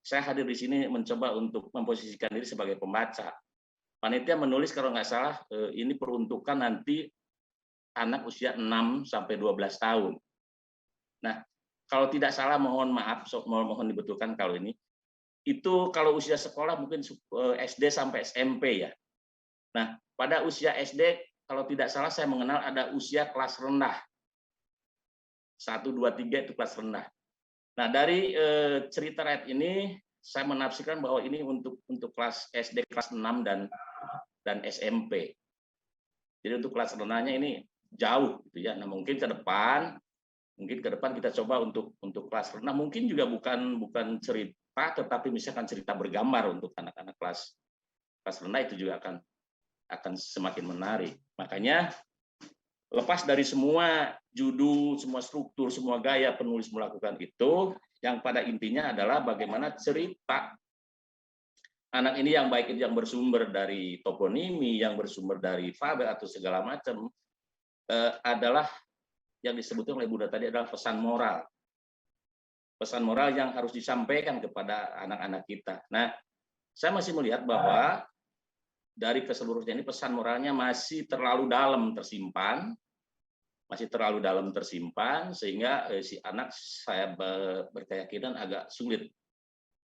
saya hadir di sini mencoba untuk memposisikan diri sebagai pembaca. Panitia menulis kalau nggak salah ini peruntukan nanti anak usia 6 sampai 12 tahun. Nah, kalau tidak salah mohon maaf, mohon dibetulkan kalau ini. Itu kalau usia sekolah mungkin SD sampai SMP ya. Nah, pada usia SD kalau tidak salah saya mengenal ada usia kelas rendah. 1, 2, 3 itu kelas rendah. Nah, dari cerita rakyat ini saya menafsirkan bahwa ini untuk kelas SD kelas 6 dan SMP. Jadi untuk kelas rendahnya ini jauh gitu ya. Nah, mungkin ke depan kita coba untuk kelas rendah mungkin juga bukan cerita tetapi misalkan cerita bergambar untuk anak-anak kelas rendah itu juga akan semakin menarik. Makanya lepas dari semua judul, semua struktur, semua gaya penulis melakukan itu, yang pada intinya adalah bagaimana cerita anak ini yang baik itu yang bersumber dari toponimi, yang bersumber dari fabel atau segala macam adalah yang disebutkan oleh Bunda tadi adalah pesan moral. Pesan moral yang harus disampaikan kepada anak-anak kita. Nah, saya masih melihat bahwa dari keseluruhan ini pesan moralnya masih terlalu dalam tersimpan, sehingga si anak saya berkeyakinan agak sulit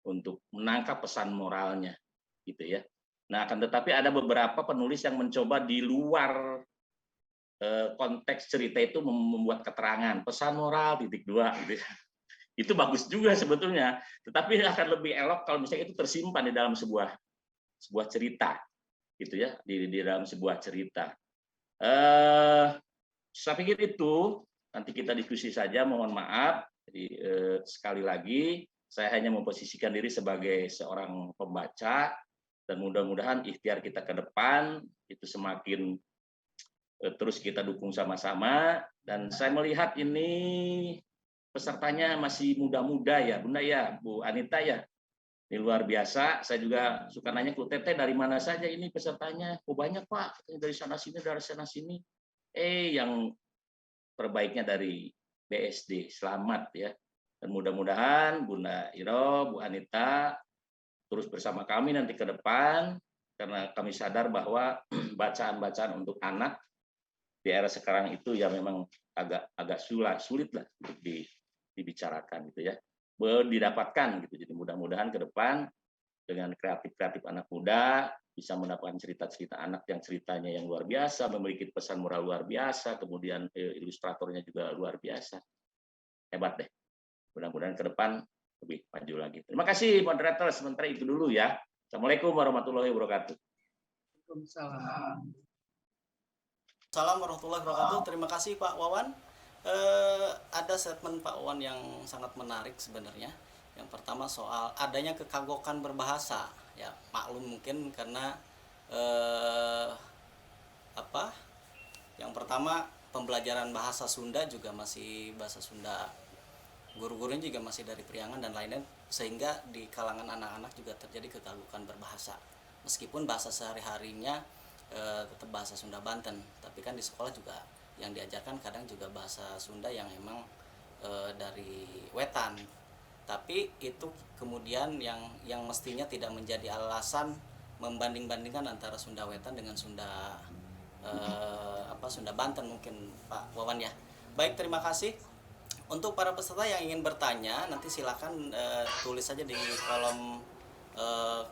untuk menangkap pesan moralnya, gitu ya. Nah, akan tetapi ada beberapa penulis yang mencoba di luar konteks cerita itu membuat keterangan pesan moral (2) gitu ya. Itu bagus juga sebetulnya, tetapi akan lebih elok kalau misalnya itu tersimpan di dalam sebuah cerita, gitu ya, di dalam sebuah cerita. Saya pikir itu nanti kita diskusi saja. Mohon maaf. Jadi sekali lagi saya hanya memposisikan diri sebagai seorang pembaca dan mudah-mudahan ikhtiar kita ke depan itu semakin terus kita dukung sama-sama. Dan saya melihat ini pesertanya masih muda-muda ya, Bunda ya, Bu Anita ya. Ini luar biasa. Saya juga suka nanya ke Teteh dari mana saja ini pesertanya. Oh banyak Pak, dari sana sini, dari sana sini. Yang terbaiknya dari BSD. Selamat ya. Dan mudah-mudahan Bunda Iro, Bu Anita terus bersama kami nanti ke depan, karena kami sadar bahwa bacaan-bacaan untuk anak di era sekarang itu ya memang agak sulit lah untuk dibicarakan gitu ya, didapatkan gitu. Jadi mudah-mudahan ke depan dengan kreatif anak muda bisa mendapatkan cerita-cerita anak yang ceritanya yang luar biasa, memiliki pesan moral luar biasa, kemudian ilustratornya juga luar biasa. Hebat deh. Mudah-mudahan ke depan lebih maju lagi. Terima kasih moderator, sementara itu dulu ya. Assalamualaikum warahmatullahi wabarakatuh. Waalaikumsalam. Assalamualaikum warahmatullahi wabarakatuh. Terima kasih Pak Wawan. Ada statement Pak Wawan yang sangat menarik sebenarnya. Yang pertama soal adanya kekagokan berbahasa. Ya maklum mungkin karena yang pertama pembelajaran bahasa Sunda juga masih bahasa Sunda, guru-gurunya juga masih dari Priangan dan lainnya, sehingga di kalangan anak-anak juga terjadi kekagokan berbahasa. Meskipun bahasa sehari-harinya tetap bahasa Sunda Banten, tapi kan di sekolah juga yang diajarkan kadang juga bahasa Sunda yang memang dari Wetan. Tapi itu kemudian yang mestinya tidak menjadi alasan membanding-bandingkan antara Sunda Wetan dengan Sunda Sunda Banten mungkin Pak Wawan ya. Baik, terima kasih. Untuk para peserta yang ingin bertanya nanti silakan tulis saja di kolom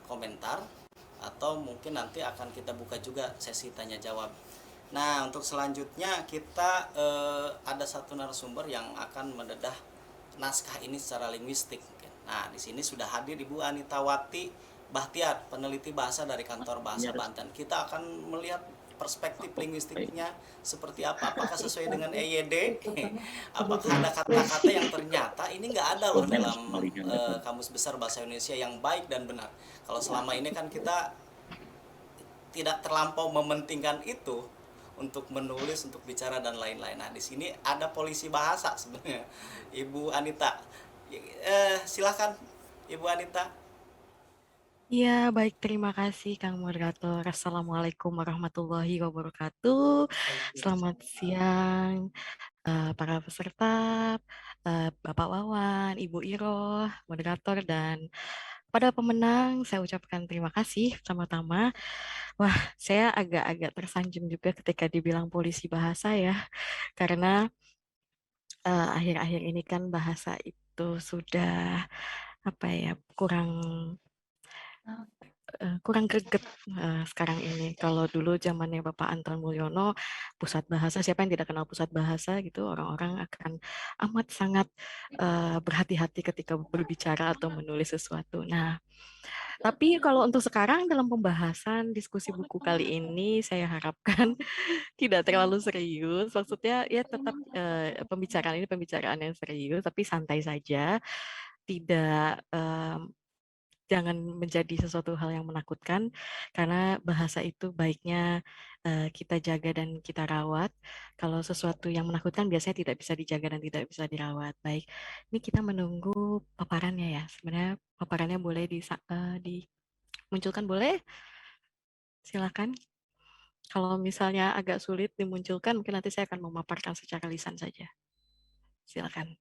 komentar, atau mungkin nanti akan kita buka juga sesi tanya jawab. Nah, untuk selanjutnya kita ada satu narasumber yang akan mendedah naskah ini secara linguistik. Nah, di sini sudah hadir Ibu Anita Wati Bahtiar, peneliti bahasa dari Kantor Bahasa Banten. Kita akan melihat perspektif linguistiknya seperti apa. Apakah sesuai dengan EYD? Apakah ada kata-kata yang ternyata ini nggak ada loh dalam Kamus Besar Bahasa Indonesia yang baik dan benar. Kalau selama ini kan kita tidak terlampau mementingkan itu, untuk menulis, untuk bicara dan lain-lain. Nah, di sini ada polisi bahasa sebenarnya, Ibu Anita. Silakan Ibu Anita. Ya, baik. Terima kasih, Kang Moderator. Assalamualaikum warahmatullahi wabarakatuh. Selamat siang, para peserta, Bapak Wawan, Ibu Iroh, moderator, dan pada pemenang, saya ucapkan terima kasih pertama-tama. Wah, saya agak-agak tersanjung juga ketika dibilang polisi bahasa ya, karena akhir-akhir ini kan bahasa itu sudah apa ya, kurang greget sekarang ini. Kalau dulu zamannya Bapak Anton Mulyono, pusat bahasa, siapa yang tidak kenal pusat bahasa gitu, orang-orang akan amat sangat berhati-hati ketika berbicara atau menulis sesuatu. Nah, tapi kalau untuk sekarang dalam pembahasan diskusi buku kali ini, saya harapkan tidak terlalu serius. Maksudnya ya tetap pembicaraan ini pembicaraan yang serius, tapi santai saja. Tidak jangan menjadi sesuatu hal yang menakutkan, karena bahasa itu baiknya kita jaga dan kita rawat. Kalau sesuatu yang menakutkan biasanya tidak bisa dijaga dan tidak bisa dirawat. Baik, ini kita menunggu paparannya ya. Sebenarnya paparannya boleh dimunculkan, boleh? Silakan. Kalau misalnya agak sulit dimunculkan, mungkin nanti saya akan memaparkan secara lisan saja. Silakan.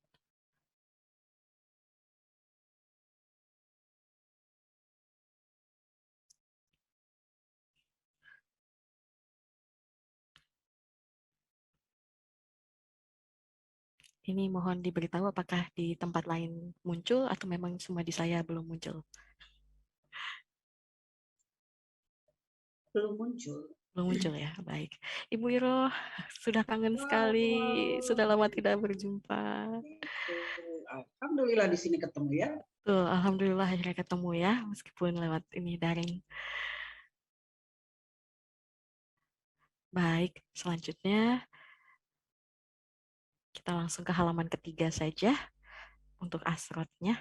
Ini mohon diberitahu apakah di tempat lain muncul atau memang semua di saya belum muncul. Belum muncul. Belum muncul ya, baik. Ibu Iro, sudah kangen sekali, sudah lama tidak berjumpa. Alhamdulillah di sini ketemu ya. Tuh, alhamdulillah akhirnya ketemu ya, meskipun lewat ini daring. Baik, selanjutnya kita langsung ke halaman ketiga saja untuk asrotnya.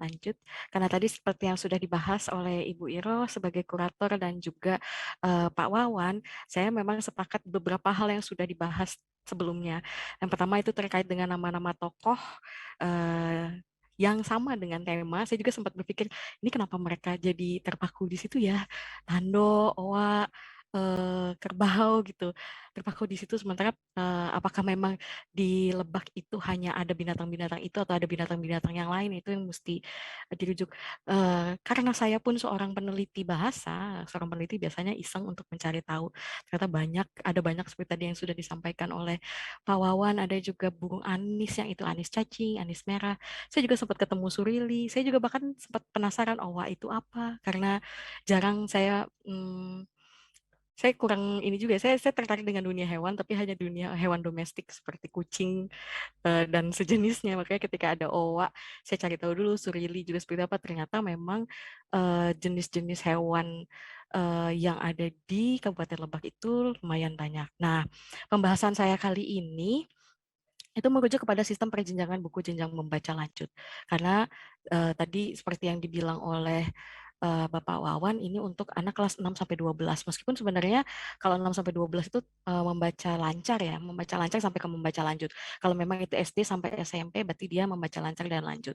Lanjut, karena tadi seperti yang sudah dibahas oleh Ibu Iro sebagai kurator dan juga Pak Wawan, saya memang sepakat beberapa hal yang sudah dibahas sebelumnya. Yang pertama itu terkait dengan nama-nama tokoh yang sama dengan tema. Saya juga sempat berpikir, ini kenapa mereka jadi terpaku di situ ya? Tando, Owa, Kerbau gitu, terpaku di situ. Sementara apakah memang di Lebak itu hanya ada binatang-binatang itu atau ada binatang-binatang yang lain, itu yang mesti dirujuk. Karena saya pun seorang peneliti bahasa, seorang peneliti biasanya iseng untuk mencari tahu. Ternyata ada banyak seperti tadi yang sudah disampaikan oleh Pak Wawan, ada juga burung anis yang itu anis cacing, anis merah. Saya juga sempat ketemu surili. Saya juga bahkan sempat penasaran, oh wah itu apa? Karena jarang saya kurang ini juga, saya tertarik dengan dunia hewan, tapi hanya dunia hewan domestik seperti kucing dan sejenisnya. Makanya ketika ada owa, saya cari tahu dulu surili juga seperti apa. Ternyata memang jenis-jenis hewan yang ada di Kabupaten Lebak itu lumayan banyak. Nah, pembahasan saya kali ini itu merujuk kepada sistem perjenjangan buku jenjang membaca lanjut. Karena tadi seperti yang dibilang oleh Bapak Wawan, ini untuk anak kelas 6 sampai 12. Meskipun sebenarnya kalau 6 sampai 12 itu membaca lancar ya, membaca lancar sampai ke membaca lanjut. Kalau memang itu SD sampai SMP berarti dia membaca lancar dan lanjut.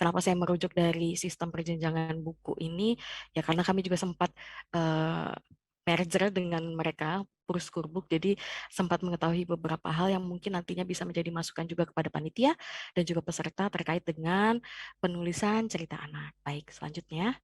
Kenapa saya merujuk dari sistem perjenjangan buku ini? Ya karena kami juga sempat merger dengan mereka, Purus Kurbuk, jadi sempat mengetahui beberapa hal yang mungkin nantinya bisa menjadi masukan juga kepada panitia dan juga peserta terkait dengan penulisan cerita anak. Baik, selanjutnya.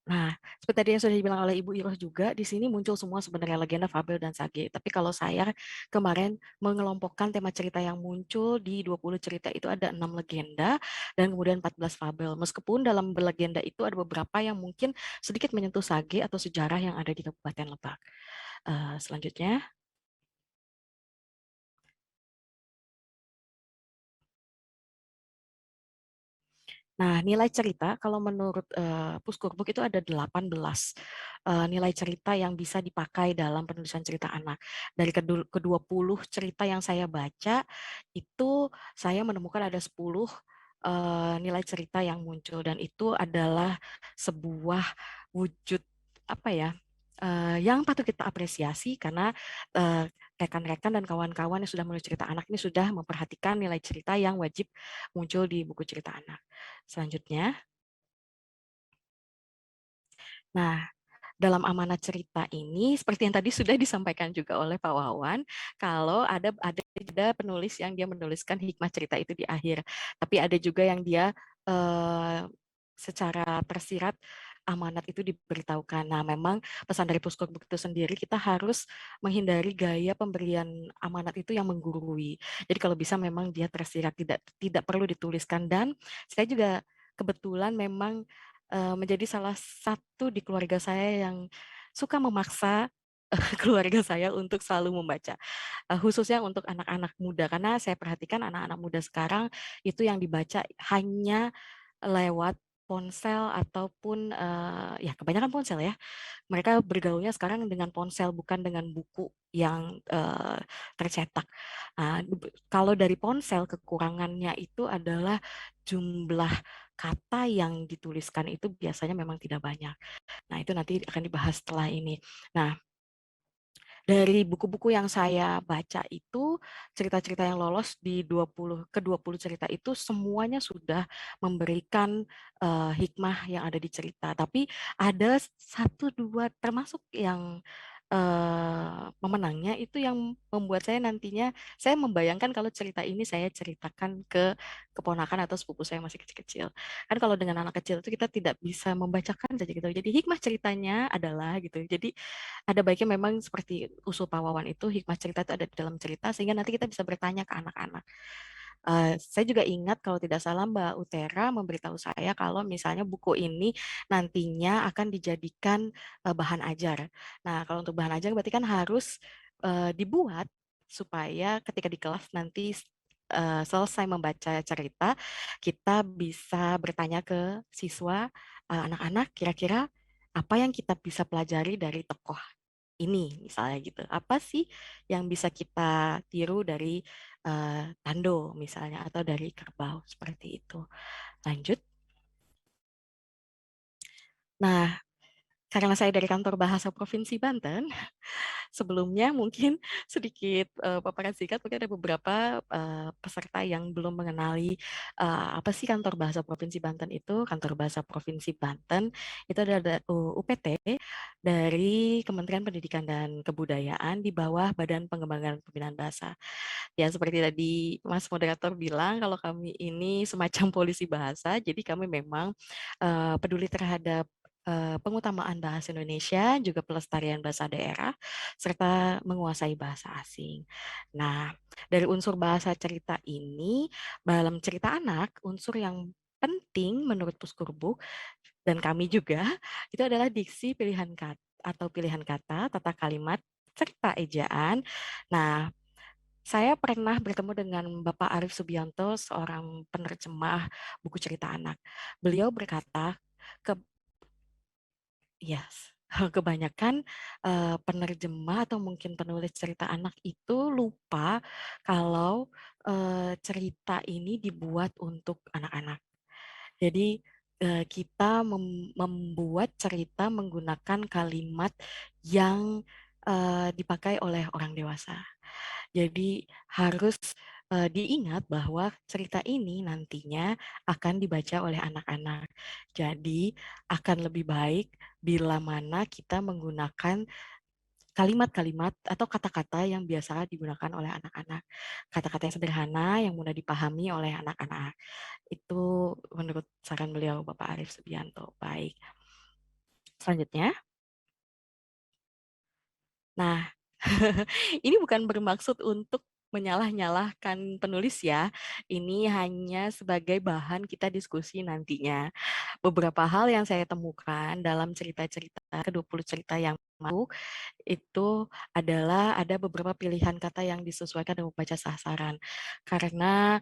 Nah, seperti tadi yang sudah dibilang oleh Ibu Iroh juga, di sini muncul semua sebenarnya legenda, fabel, dan sage. Tapi kalau saya kemarin mengelompokkan tema cerita yang muncul di 20 cerita itu ada 6 legenda dan kemudian 14 fabel. Meskipun dalam berlegenda itu ada beberapa yang mungkin sedikit menyentuh sage atau sejarah yang ada di Kabupaten Lebak. Selanjutnya. Nah, nilai cerita kalau menurut Puskurbook itu ada 18 nilai cerita yang bisa dipakai dalam penulisan cerita anak. Dari ke-20 cerita yang saya baca, itu saya menemukan ada 10 nilai cerita yang muncul, dan itu adalah sebuah wujud apa ya, yang patut kita apresiasi karena rekan-rekan dan kawan-kawan yang sudah menulis cerita anak ini sudah memperhatikan nilai cerita yang wajib muncul di buku cerita anak. Selanjutnya, nah, dalam amanat cerita ini, seperti yang tadi sudah disampaikan juga oleh Pak Wawan, kalau ada penulis yang dia menuliskan hikmah cerita itu di akhir, tapi ada juga yang dia secara tersirat amanat itu diberitahukan. Nah, memang pesan dari Puskurbook itu sendiri, kita harus menghindari gaya pemberian amanat itu yang menggurui. Jadi kalau bisa memang dia tersirat, tidak perlu dituliskan. Dan saya juga kebetulan memang menjadi salah satu di keluarga saya yang suka memaksa keluarga saya untuk selalu membaca, khususnya untuk anak-anak muda, karena saya perhatikan anak-anak muda sekarang itu yang dibaca hanya lewat ponsel ataupun ya kebanyakan ponsel ya. Mereka bergaulnya sekarang dengan ponsel, bukan dengan buku yang tercetak. Nah, kalau dari ponsel, kekurangannya itu adalah jumlah kata yang dituliskan itu biasanya memang tidak banyak. Nah, itu nanti akan dibahas setelah ini. Nah, dari buku-buku yang saya baca itu, cerita-cerita yang lolos di 20 cerita itu semuanya sudah memberikan hikmah yang ada di cerita. Tapi ada satu dua termasuk yang pemenangnya itu yang membuat saya nantinya, saya membayangkan kalau cerita ini saya ceritakan ke keponakan atau sepupu saya masih kecil-kecil. Kan kalau dengan anak kecil itu kita tidak bisa membacakan saja gitu. Jadi hikmah ceritanya adalah gitu. Jadi ada baiknya memang seperti usul Pak Wawan itu, hikmah cerita itu ada di dalam cerita sehingga nanti kita bisa bertanya ke anak-anak. Saya juga ingat kalau tidak salah Mbak Utera memberitahu saya kalau misalnya buku ini nantinya akan dijadikan bahan ajar. Nah, kalau untuk bahan ajar berarti kan harus dibuat supaya ketika di kelas nanti selesai membaca cerita, kita bisa bertanya ke siswa, anak-anak, kira-kira apa yang kita bisa pelajari dari tokoh ini, misalnya gitu. Apa sih yang bisa kita tiru dari Tando misalnya, atau dari Kerbau, seperti itu. Lanjut. Nah, karena saya dari Kantor Bahasa Provinsi Banten, sebelumnya mungkin sedikit paparan singkat, mungkin ada beberapa peserta yang belum mengenali apa sih Kantor Bahasa Provinsi Banten itu. Kantor Bahasa Provinsi Banten itu ada UPT dari Kementerian Pendidikan dan Kebudayaan di bawah Badan Pengembangan Pembinaan Bahasa. Ya, seperti tadi Mas Moderator bilang, kalau kami ini semacam polisi bahasa, jadi kami memang peduli terhadap pengutamaan bahasa Indonesia, juga pelestarian bahasa daerah, serta menguasai bahasa asing. Nah, dari unsur bahasa cerita ini, dalam cerita anak, unsur yang penting menurut Puskurbook, dan kami juga, itu adalah diksi, pilihan kata, atau pilihan kata, tata kalimat, serta ejaan. Nah, saya pernah bertemu dengan Bapak Arif Subianto, seorang penerjemah buku cerita anak. Beliau berkata, ke yes, kebanyakan penerjemah atau mungkin penulis cerita anak itu lupa kalau cerita ini dibuat untuk anak-anak. Jadi kita membuat cerita menggunakan kalimat yang dipakai oleh orang dewasa. Jadi harus diingat bahwa cerita ini nantinya akan dibaca oleh anak-anak. Jadi akan lebih baik bila mana kita menggunakan kalimat-kalimat atau kata-kata yang biasa digunakan oleh anak-anak. Kata-kata yang sederhana, yang mudah dipahami oleh anak-anak. Itu menurut saran beliau, Bapak Arif Subianto. Baik. Selanjutnya. Nah, ini bukan bermaksud untuk menyalah-nyalahkan penulis ya. Ini hanya sebagai bahan kita diskusi nantinya. Beberapa hal yang saya temukan dalam cerita-cerita, ke-20 cerita yang mau, itu adalah ada beberapa pilihan kata yang disesuaikan dengan membaca sasaran. Karena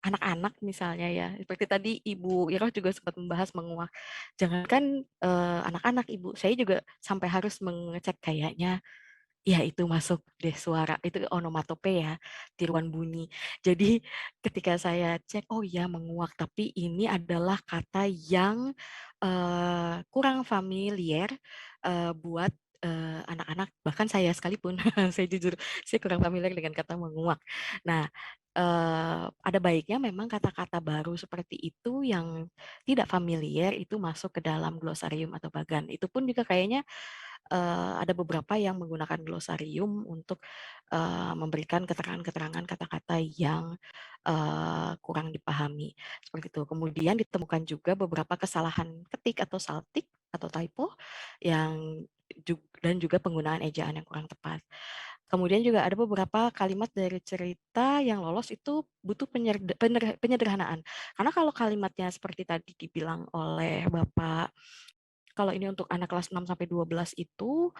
anak-anak misalnya ya, seperti tadi Ibu Iroh juga sempat membahas menguak. Jangankan anak-anak Ibu, saya juga sampai harus mengecek kayaknya ya itu masuk deh suara, itu onomatope ya, tiruan bunyi. Jadi ketika saya cek, oh ya menguak, tapi ini adalah kata yang kurang familiar buat anak-anak, bahkan saya sekalipun, saya jujur, saya kurang familiar dengan kata menguak. Nah, ada baiknya memang kata-kata baru seperti itu yang tidak familiar itu masuk ke dalam glosarium atau bagan. Itu pun juga kayaknya ada beberapa yang menggunakan glosarium untuk memberikan keterangan-keterangan kata-kata yang kurang dipahami seperti itu. Kemudian ditemukan juga beberapa kesalahan ketik atau saltik atau typo yang dan juga penggunaan ejaan yang kurang tepat. Kemudian juga ada beberapa kalimat dari cerita yang lolos itu butuh penyederhanaan. Karena kalau kalimatnya seperti tadi dibilang oleh Bapak, kalau ini untuk anak kelas 6 sampai 12 itu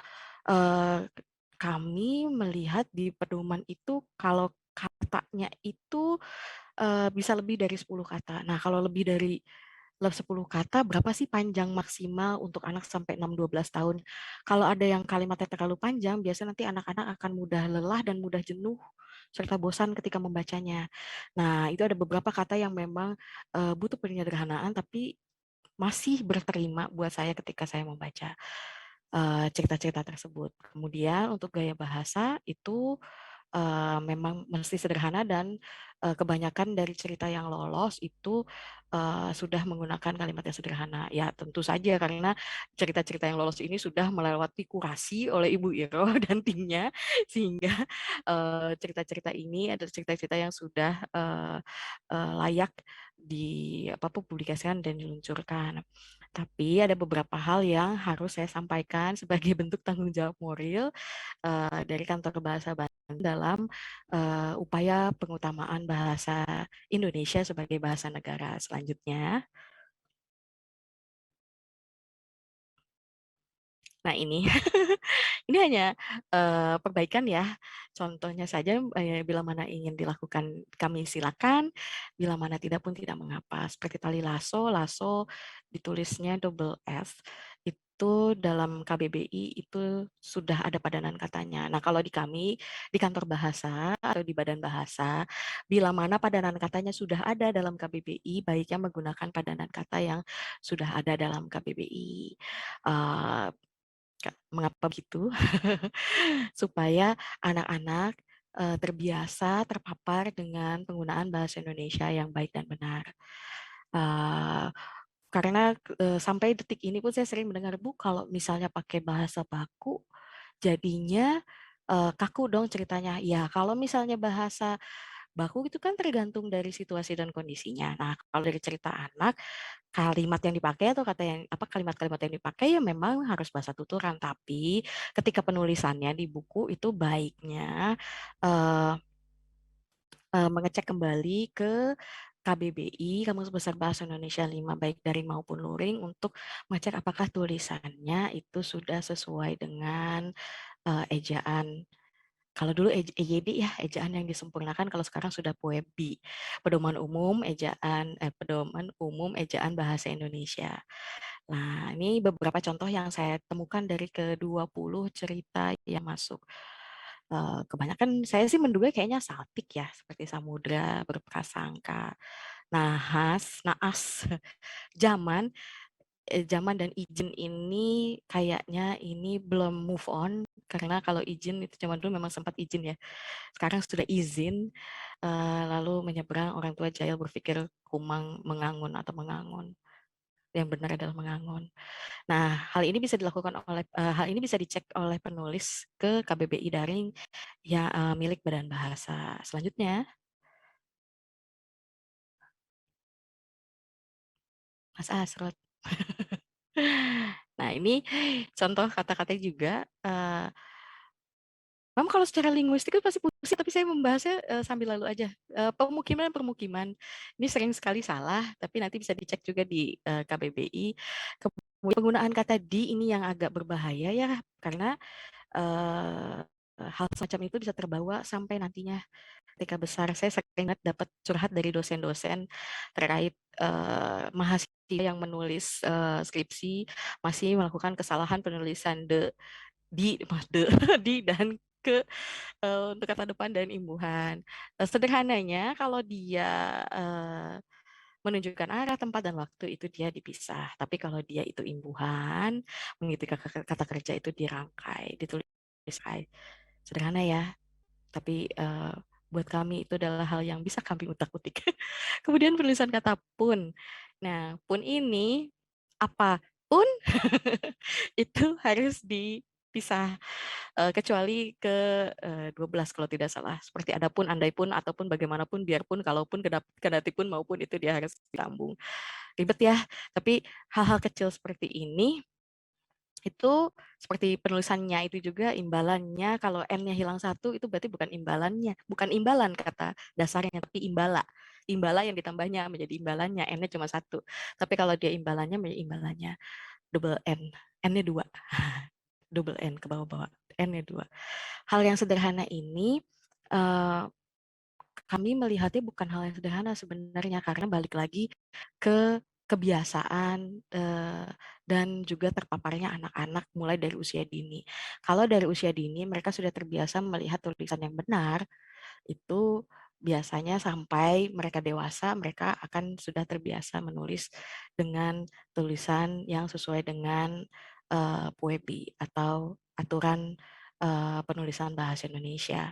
kami melihat di pedoman itu kalau katanya itu bisa lebih dari 10 kata. Nah, kalau lebih dari 10 kata, berapa sih panjang maksimal untuk anak sampai 6-12 tahun? Kalau ada yang kalimatnya terlalu panjang, biasanya nanti anak-anak akan mudah lelah dan mudah jenuh serta bosan ketika membacanya. Nah, itu ada beberapa kata yang memang butuh penyederhanaan, tapi masih berterima buat saya ketika saya membaca cerita-cerita tersebut. Kemudian untuk gaya bahasa itu memang mesti sederhana dan kebanyakan dari cerita yang lolos itu sudah menggunakan kalimat yang sederhana. Ya tentu saja karena cerita-cerita yang lolos ini sudah melewati kurasi oleh Ibu Iro dan timnya sehingga cerita-cerita ini adalah cerita-cerita yang sudah layak dipublikasikan dan diluncurkan. Tapi ada beberapa hal yang harus saya sampaikan sebagai bentuk tanggung jawab moral dari Kantor Bahasa Bandung dalam upaya pengutamaan bahasa Indonesia sebagai bahasa negara selanjutnya. Nah ini, ini hanya perbaikan ya. Contohnya saja bila mana ingin dilakukan kami silakan, bila mana tidak pun tidak mengapa. Seperti tali lasso, lasso ditulisnya double S. Itu dalam KBBI itu sudah ada padanan katanya. Nah kalau di kami, di kantor bahasa atau di badan bahasa, bila mana padanan katanya sudah ada dalam KBBI, baiknya menggunakan padanan kata yang sudah ada dalam KBBI. Mengapa begitu? Supaya anak-anak terbiasa terpapar dengan penggunaan bahasa Indonesia yang baik dan benar. Karena sampai detik ini pun saya sering mendengar, Bu, kalau misalnya pakai bahasa baku, jadinya kaku dong ceritanya. Ya, kalau misalnya bahasa baku itu kan tergantung dari situasi dan kondisinya. Nah, kalau dari cerita anak, kalimat yang dipakai atau kata yang kalimat-kalimat yang dipakai ya memang harus bahasa tuturan. Tapi ketika penulisannya di buku itu baiknya mengecek kembali ke KBBI, Kamus Besar Bahasa Indonesia 5, baik dari maupun luring, untuk mengecek apakah tulisannya itu sudah sesuai dengan ejaan. Kalau dulu EYD ya, ejaan yang disempurnakan, kalau sekarang sudah PUEBI, Pedoman Umum Ejaan Bahasa Indonesia. Nah, ini beberapa contoh yang saya temukan dari ke-20 cerita yang masuk. Kebanyakan saya sih menduga kayaknya saltik ya, seperti samudra, berprasangka, naas, zaman dan izin ini kayaknya ini belum move on, karena kalau izin itu zaman dulu memang sempat izin ya. Sekarang sudah izin, lalu menyeberang, orang tua jahil berpikir kumang mengangun atau mengangun. Yang benar adalah mengangun. Nah, hal ini bisa dicek oleh penulis ke KBBI daring yang milik Badan Bahasa. Selanjutnya, Mas Asrod. Nah, ini contoh kata-kata juga. Memang kalau secara linguistik itu pasti pusing, tapi saya membahasnya sambil lalu aja. Pemukiman, ini sering sekali salah, tapi nanti bisa dicek juga di KBBI. Kemudian penggunaan kata di ini yang agak berbahaya ya, karena hal semacam itu bisa terbawa sampai nantinya ketika besar. Saya sering banget dapat curhat dari dosen-dosen terkait mahasiswa yang menulis skripsi masih melakukan kesalahan penulisan di dan ke untuk kata depan dan imbuhan. Sederhananya kalau dia menunjukkan arah, tempat, dan waktu itu dia dipisah. Tapi kalau dia itu imbuhan, mengikuti kata kerja itu dirangkai, ditulis. Sederhana ya, tapi buat kami itu adalah hal yang bisa kami utak-utik. Kemudian penulisan kata pun. Nah, pun ini apapun itu harus dipisah kecuali ke 12 kalau tidak salah. Seperti adapun, andai pun, ataupun, bagaimanapun, biarpun, kalaupun, kedati pun maupun itu dia harus disambung. Ribet ya, tapi hal-hal kecil seperti ini itu seperti penulisannya itu juga imbalannya kalau n-nya hilang satu itu berarti bukan imbalannya, bukan imbalan kata dasarnya tapi imbala. Imbala yang ditambahnya menjadi imbalannya, n-nya cuma satu. Tapi kalau dia imbalannya menjadi imbalannya double n, n-nya dua. Double n ke bawah-bawah, n-nya dua. Hal yang sederhana ini kami melihatnya bukan hal yang sederhana sebenarnya karena balik lagi ke kebiasaan dan juga terpaparnya anak-anak mulai dari usia dini. Kalau dari usia dini mereka sudah terbiasa melihat tulisan yang benar, itu biasanya sampai mereka dewasa mereka akan sudah terbiasa menulis dengan tulisan yang sesuai dengan PUEBI atau aturan penulisan bahasa Indonesia.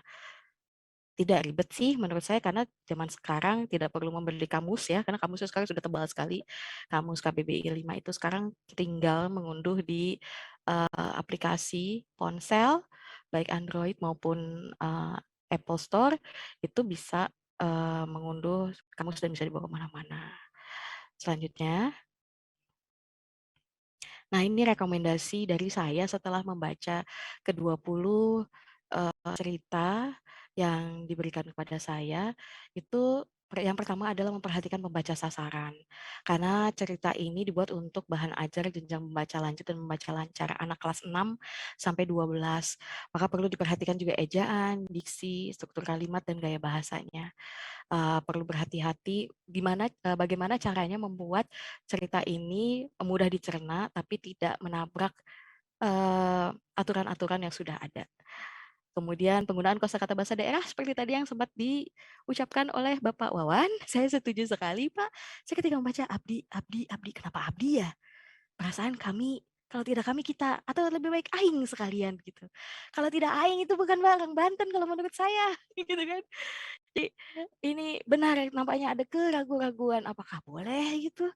Tidak ribet sih menurut saya karena zaman sekarang tidak perlu membeli kamus ya, karena kamusnya sekarang sudah tebal sekali. Kamus KBBI 5 itu sekarang tinggal mengunduh di aplikasi ponsel, baik Android maupun Apple Store, itu bisa mengunduh kamus dan bisa dibawa kemana-mana. Selanjutnya, nah ini rekomendasi dari saya setelah membaca ke-20 cerita yang diberikan kepada saya, itu yang pertama adalah memperhatikan pembaca sasaran. Karena cerita ini dibuat untuk bahan ajar jenjang membaca lanjut dan membaca lancar anak kelas 6 sampai 12. Maka perlu diperhatikan juga ejaan, diksi, struktur kalimat, dan gaya bahasanya. Perlu berhati-hati bagaimana caranya membuat cerita ini mudah dicerna tapi tidak menabrak aturan-aturan yang sudah ada. Kemudian penggunaan kosakata bahasa daerah seperti tadi yang sempat diucapkan oleh Bapak Wawan, saya setuju sekali Pak. Saya ketika membaca abdi, abdi, abdi, kenapa abdi ya? Perasaan kami, kalau tidak kami kita, atau lebih baik aing sekalian gitu. Kalau tidak aing itu bukan barang Banten kalau menurut saya, gitu kan. Jadi ini benar nampaknya ada keraguan-raguan apakah boleh gitu.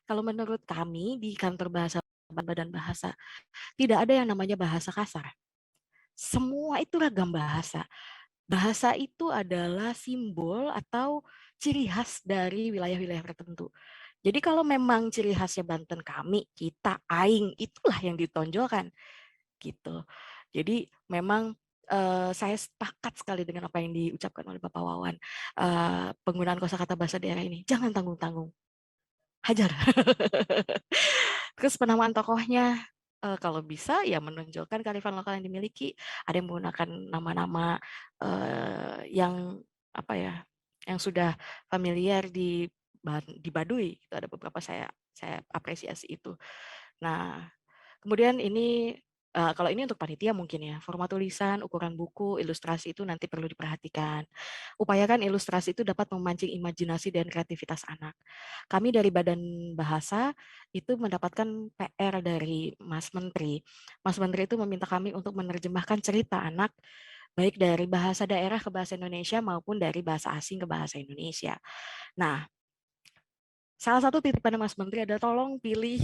Kalau menurut kami di kantor bahasa Badan Bahasa tidak ada yang namanya bahasa kasar. Semua itu ragam bahasa. Bahasa itu adalah simbol atau ciri khas dari wilayah-wilayah tertentu. Jadi kalau memang ciri khasnya Banten kami, kita, aing, itulah yang ditonjolkan. Gitu. Jadi memang saya sepakat sekali dengan apa yang diucapkan oleh Bapak Wawan. Penggunaan kosakata bahasa daerah ini, jangan tanggung-tanggung. Hajar. Terus penamaan tokohnya, kalau bisa ya menonjolkan kearifan lokal yang dimiliki. Ada yang menggunakan nama-nama yang apa ya, yang sudah familiar di Baduy. Itu ada beberapa saya apresiasi itu. Nah, kemudian ini kalau ini untuk panitia mungkin ya, format tulisan, ukuran buku, ilustrasi itu nanti perlu diperhatikan. Upayakan ilustrasi itu dapat memancing imajinasi dan kreativitas anak. Kami dari Badan Bahasa itu mendapatkan PR dari Mas Menteri. Mas Menteri itu meminta kami untuk menerjemahkan cerita anak baik dari bahasa daerah ke bahasa Indonesia maupun dari bahasa asing ke bahasa Indonesia. Nah, salah satu titipan Mas Menteri adalah tolong pilih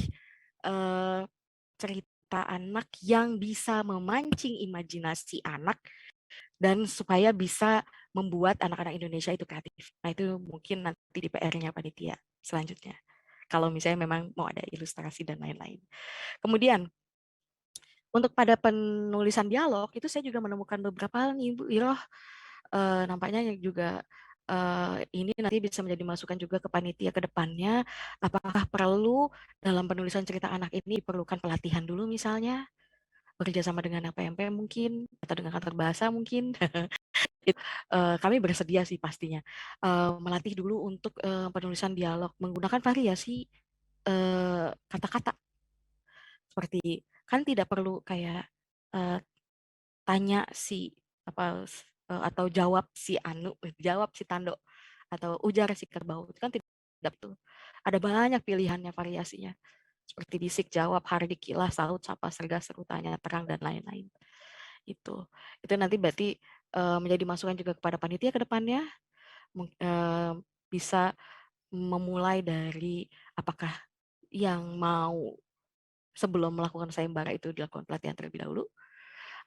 cerita anak yang bisa memancing imajinasi anak dan supaya bisa membuat anak-anak Indonesia itu kreatif. Nah itu mungkin nanti di PR-nya panitia selanjutnya. Kalau misalnya memang mau ada ilustrasi dan lain-lain. Kemudian untuk pada penulisan dialog itu saya juga menemukan beberapa hal nih Bu Iroh. Nampaknya juga ini nanti bisa menjadi masukan juga ke panitia ke depannya. Apakah perlu dalam penulisan cerita anak ini diperlukan pelatihan dulu misalnya? bekerja sama dengan LPMP mungkin atau dengan kantor bahasa mungkin. Kami bersedia sih pastinya melatih dulu untuk penulisan dialog menggunakan variasi kata-kata, seperti kan tidak perlu kayak eh, tanya si apa atau jawab si Anu, jawab si Tando atau ujar si Kerbau, itu kan tidak tuh. Ada banyak pilihannya, variasinya, seperti bisik, jawab, hardik, kilas, saut, sapa, serga, seru, tanya, terang, dan lain-lain. Itu nanti berarti menjadi masukan juga kepada panitia ke depannya, bisa memulai dari apakah yang mau sebelum melakukan sayembara itu dilakukan pelatihan terlebih dahulu,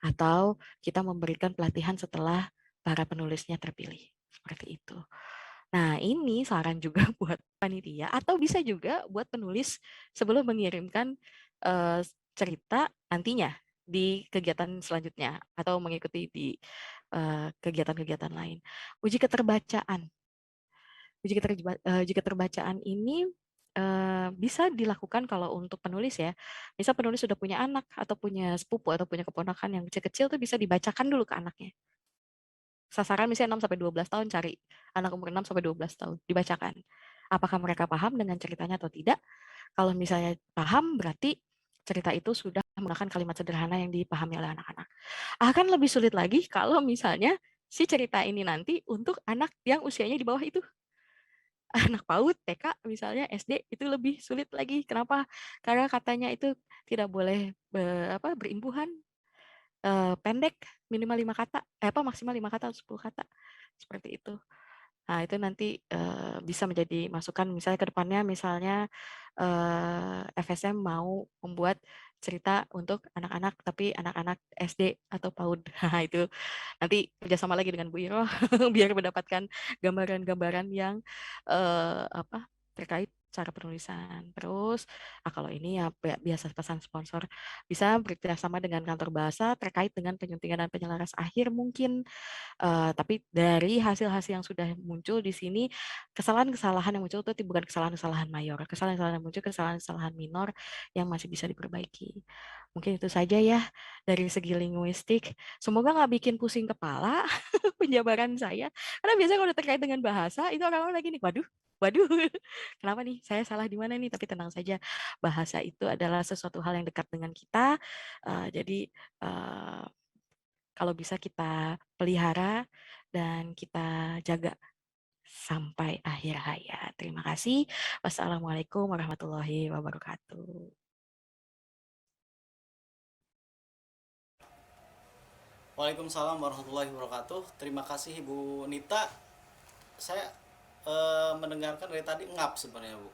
atau kita memberikan pelatihan setelah para penulisnya terpilih, seperti itu. Nah, ini saran juga buat panitia, atau bisa juga buat penulis sebelum mengirimkan cerita nantinya di kegiatan selanjutnya, atau mengikuti di kegiatan-kegiatan lain. Uji keterbacaan. Uji keterbacaan ini bisa dilakukan kalau untuk penulis ya. Misal penulis sudah punya anak atau punya sepupu atau punya keponakan yang kecil-kecil, tuh bisa dibacakan dulu ke anaknya. Sasaran misalnya 6-12 tahun, cari anak umur 6-12 tahun, dibacakan. Apakah mereka paham dengan ceritanya atau tidak? Kalau misalnya paham, berarti cerita itu sudah menggunakan kalimat sederhana yang dipahami oleh anak-anak. Akan lebih sulit lagi kalau misalnya si cerita ini nanti untuk anak yang usianya di bawah itu. Anak PAUD, TK, misalnya SD, itu lebih sulit lagi. Kenapa? Karena katanya itu tidak boleh berimbuhan, pendek, minimal 5 kata, maksimal 5 kata atau 10 kata. Seperti itu. Nah, itu nanti bisa menjadi masukan misalnya ke depannya, misalnya FSM mau membuat cerita untuk anak-anak, tapi anak-anak SD atau PAUD. Nah, itu nanti kerjasama lagi dengan Bu Iro biar mendapatkan gambaran-gambaran yang terkait cara penulisan. Terus, kalau ini ya biasa pesan sponsor, bisa bekerjasama dengan kantor bahasa terkait dengan penyuntingan dan penyelaras akhir mungkin. Tapi dari hasil-hasil yang sudah muncul di sini, kesalahan-kesalahan yang muncul itu bukan kesalahan-kesalahan mayor. Kesalahan-kesalahan yang muncul, kesalahan-kesalahan minor yang masih bisa diperbaiki. Mungkin itu saja ya dari segi linguistik. Semoga nggak bikin pusing kepala penjabaran saya. Karena biasanya kalau terkait dengan bahasa, itu orang-orang lagi nih, waduh, kenapa nih? Saya salah di mana nih? Tapi tenang saja, bahasa itu adalah sesuatu hal yang dekat dengan kita. Jadi kalau bisa kita pelihara dan kita jaga sampai akhir hayat. Terima kasih. Wassalamualaikum warahmatullahi wabarakatuh. Waalaikumsalam warahmatullahi wabarakatuh. Terima kasih Ibu Nita. Saya mendengarkan dari tadi ngap sebenarnya, Bu.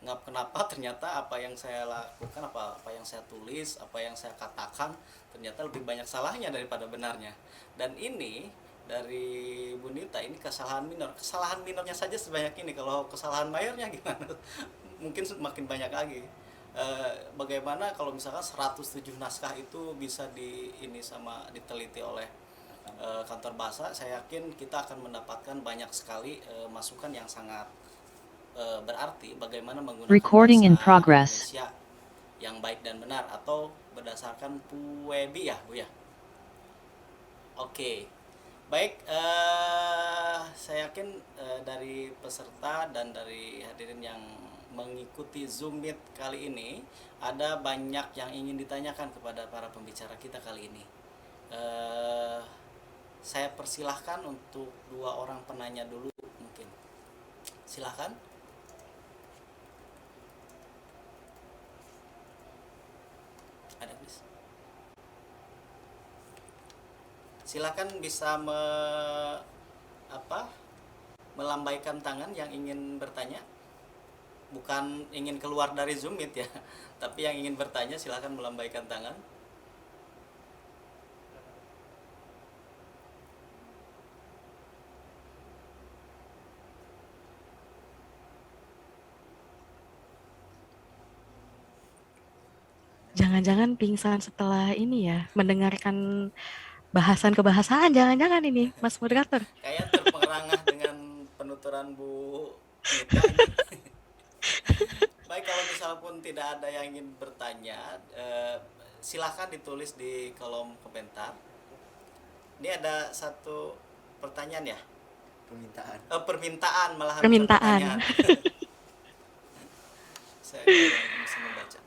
Ngap kenapa? Ternyata apa yang saya lakukan, apa yang saya tulis, apa yang saya katakan ternyata lebih banyak salahnya daripada benarnya. Dan ini dari Bu Nita, ini kesalahan minor. Kesalahan minornya saja sebanyak ini. Kalau kesalahan mayornya gimana? Mungkin makin banyak lagi. Bagaimana kalau misalkan 107 naskah itu bisa diteliti oleh kantor bahasa, saya yakin kita akan mendapatkan banyak sekali masukan yang sangat berarti bagaimana menggunakan Recording in bahasa progress. Indonesia yang baik dan benar, atau berdasarkan PUEBI ya, Bu ya. Oke. Baik, saya yakin dari peserta dan dari hadirin yang mengikuti Zoom Meet kali ini, ada banyak yang ingin ditanyakan kepada para pembicara kita kali ini. Saya persilahkan untuk 2 orang penanya dulu mungkin. Silahkan. Ada, please. Silakan bisa melambaikan tangan yang ingin bertanya. Bukan ingin keluar dari Zoom Meet ya, tapi yang ingin bertanya silakan melambaikan tangan. Jangan-jangan pingsan setelah ini ya, mendengarkan bahasan kebahasaan, jangan-jangan ini, Mas Moderator. Kayak terperangah dengan penuturan Bu Nita ini. Baik, kalau misal pun tidak ada yang ingin bertanya, silahkan ditulis di kolom komentar. Ini ada satu pertanyaan ya? Permintaan malahan. Permintaan. Saya bisa membaca.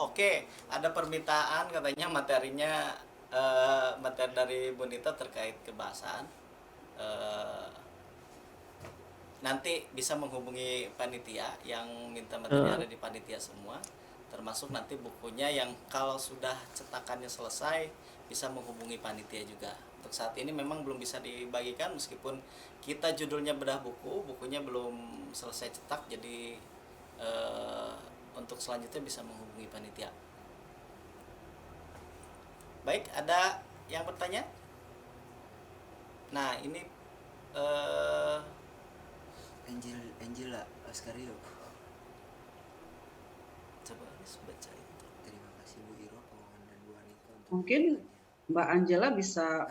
Oke, ada permintaan katanya materinya materi dari Bonita terkait kebahasaan. Nanti bisa menghubungi panitia yang minta materi, ada di panitia semua, termasuk nanti bukunya yang kalau sudah cetakannya selesai bisa menghubungi panitia juga. Untuk saat ini memang belum bisa dibagikan meskipun kita judulnya bedah buku, bukunya belum selesai cetak, jadi untuk selanjutnya bisa menghubungi panitia. Baik, ada yang bertanya? Nah, ini Angela Oscario. Coba baca itu. Terima kasih Bu Iro, Pak Wawan, dan Bu Anita untuk Mungkin Mbak Angela bisa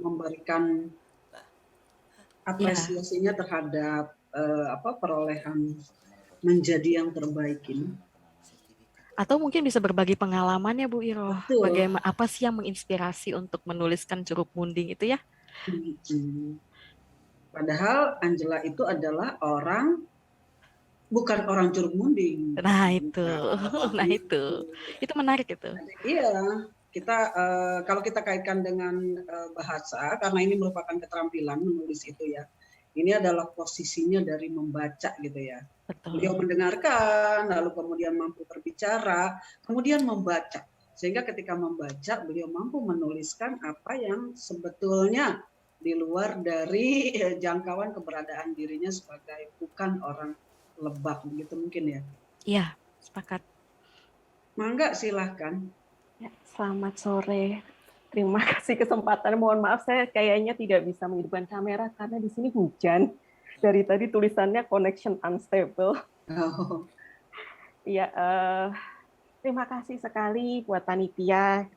memberikan apresiasinya terhadap perolehan menjadi yang terbaik ini. Atau mungkin bisa berbagi pengalaman ya Bu Iro. Betul. Bagaimana, apa sih yang menginspirasi untuk menuliskan Curug Munding itu ya? Padahal Angela itu adalah bukan orang Curug Munding. Nah itu menarik itu. Iya, kita kalau kita kaitkan dengan bahasa, karena ini merupakan keterampilan menulis itu ya. Ini adalah posisinya dari membaca gitu ya. Betul. Beliau mendengarkan, lalu kemudian mampu berbicara, kemudian membaca. Sehingga ketika membaca, beliau mampu menuliskan apa yang sebetulnya di luar dari jangkauan keberadaan dirinya sebagai bukan orang Lebak, begitu mungkin ya. Iya, sepakat. Mangga silahkan. Ya, selamat sore. Terima kasih kesempatan. Mohon maaf saya kayaknya tidak bisa menghidupkan kamera karena di sini hujan. Dari tadi tulisannya connection unstable. Iya, terima kasih sekali buat panitia.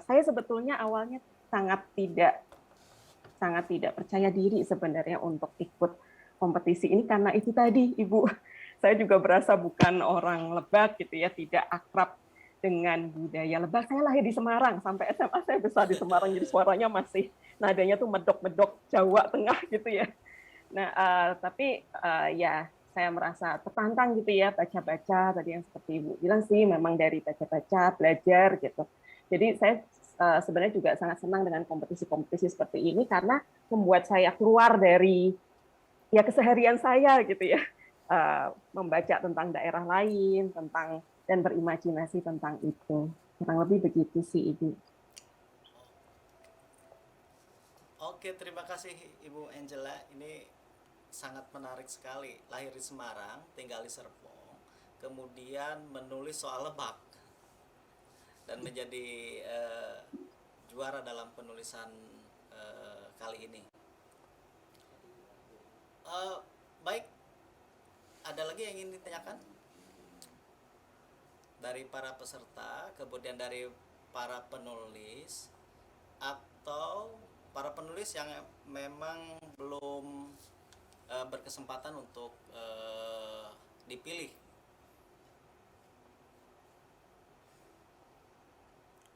Saya sebetulnya awalnya sangat tidak percaya diri sebenarnya untuk ikut kompetisi ini karena itu tadi, Ibu. Saya juga berasa bukan orang Lebak gitu ya, tidak akrab dengan budaya Lebak. Saya lahir di Semarang, sampai SMA saya besar di Semarang, jadi suaranya masih nadanya tuh medok-medok Jawa Tengah gitu ya. Nah, tapi ya saya merasa tertantang gitu ya, baca-baca tadi yang seperti Ibu bilang sih, memang dari baca-baca, belajar gitu. Jadi saya sebenarnya juga sangat senang dengan kompetisi-kompetisi seperti ini karena membuat saya keluar dari ya keseharian saya gitu ya, membaca tentang daerah lain, tentang dan berimajinasi tentang itu. Kurang lebih begitu sih, Ibu. Oke, terima kasih Ibu Angela. Ini sangat menarik sekali. Lahir di Semarang, tinggal di Serpong, kemudian menulis soal Lebak dan menjadi juara dalam penulisan kali ini. Baik, ada lagi yang ingin ditanyakan dari para peserta, kemudian dari para penulis, atau para penulis yang memang belum berkesempatan untuk dipilih?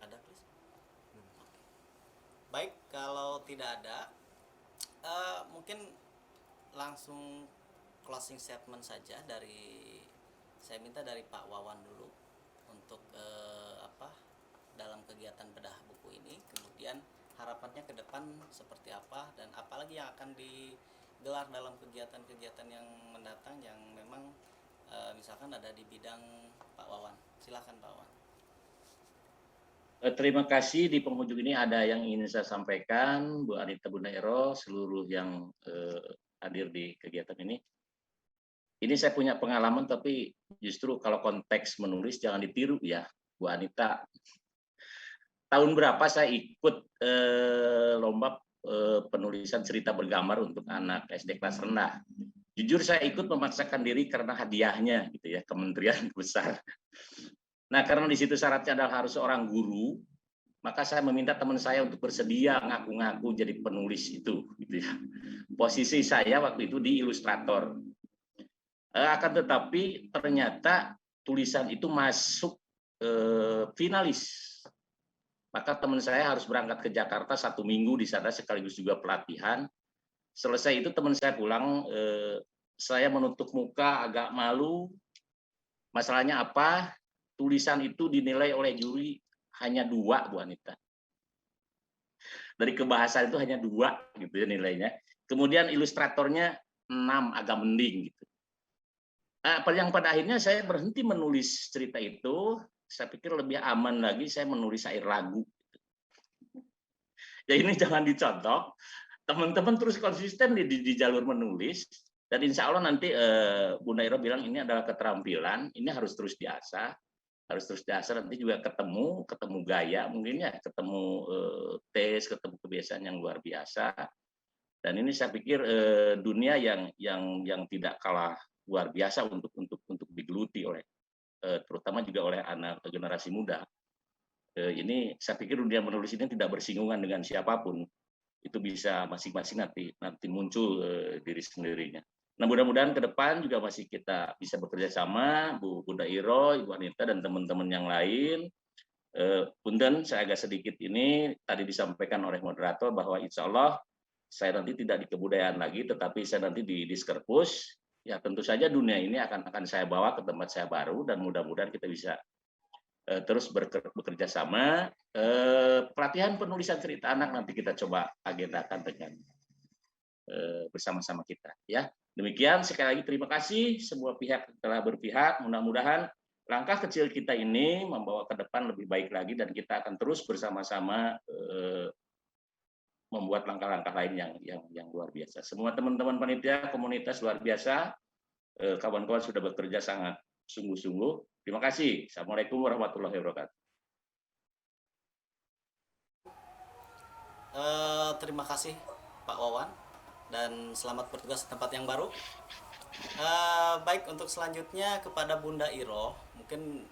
Ada, please? Baik, kalau tidak ada, mungkin langsung closing statement saja saya minta dari Pak Wawan dulu untuk dalam kegiatan bedah buku ini, kemudian harapannya ke depan seperti apa dan apalagi yang akan digelar dalam kegiatan-kegiatan yang mendatang yang memang misalkan ada di bidang Pak Wawan. Silakan Pak Wawan. Terima kasih. Di penghujung ini ada yang ingin saya sampaikan, Bu Anita, Bu Nairo, seluruh yang hadir di kegiatan ini. Ini saya punya pengalaman, tapi justru kalau konteks menulis jangan ditiru ya, Bu Anita. Tahun berapa saya ikut lomba penulisan cerita bergambar untuk anak SD kelas rendah. Jujur saya ikut memaksakan diri karena hadiahnya, gitu ya, kementerian besar. Nah, karena di situ syaratnya adalah harus seorang guru, maka saya meminta teman saya untuk bersedia ngaku-ngaku jadi penulis itu, gitu ya. Posisi saya waktu itu di ilustrator. Akan tetapi ternyata tulisan itu masuk finalis. Maka teman saya harus berangkat ke Jakarta 1 minggu di sana sekaligus juga pelatihan. Selesai itu teman saya pulang, saya menutup muka agak malu. Masalahnya apa? Tulisan itu dinilai oleh juri hanya 2, Bu Anita. Dari kebahasaan itu hanya 2 gitu ya nilainya. Kemudian ilustratornya 6, agak mending gitu. Yang pada akhirnya saya berhenti menulis cerita itu. Saya pikir lebih aman lagi saya menulis syair lagu. Ya ini jangan dicontoh. Teman-teman terus konsisten di jalur menulis. Dan insya Allah nanti Bunda Iro bilang ini adalah keterampilan. Ini harus terus diasah. Harus terus diasah, nanti juga ketemu gaya mungkin ya, ketemu tes, ketemu kebiasaan yang luar biasa. Dan ini saya pikir dunia yang tidak kalah luar biasa untuk digeluti oleh terutama juga oleh anak generasi muda. Ini saya pikir dunia menulis ini tidak bersinggungan dengan siapapun. Itu bisa masing-masing nanti muncul diri sendirinya. Nah, mudah-mudahan ke depan juga masih kita bisa bekerja sama, Bunda Iro, Ibu Anita, dan teman-teman yang lain. Punten, saya agak sedikit ini tadi disampaikan oleh moderator bahwa insya Allah saya nanti tidak di kebudayaan lagi, tetapi saya nanti di Diskerpus. Ya tentu saja dunia ini akan saya bawa ke tempat saya baru, dan mudah-mudahan kita bisa terus bekerja sama. Pelatihan penulisan cerita anak nanti kita coba agendakan dengan bersama-sama kita. Ya demikian, sekali lagi terima kasih semua pihak telah berpihak. Mudah-mudahan langkah kecil kita ini membawa ke depan lebih baik lagi, dan kita akan terus bersama-sama membuat langkah-langkah lain yang luar biasa. Semua teman-teman panitia komunitas luar biasa, kawan-kawan sudah bekerja sangat sungguh-sungguh. Terima kasih. Assalamualaikum warahmatullahi wabarakatuh. Terima kasih Pak Wawan, dan selamat bertugas di tempat yang baru. Baik, untuk selanjutnya kepada Bunda Iro, mungkin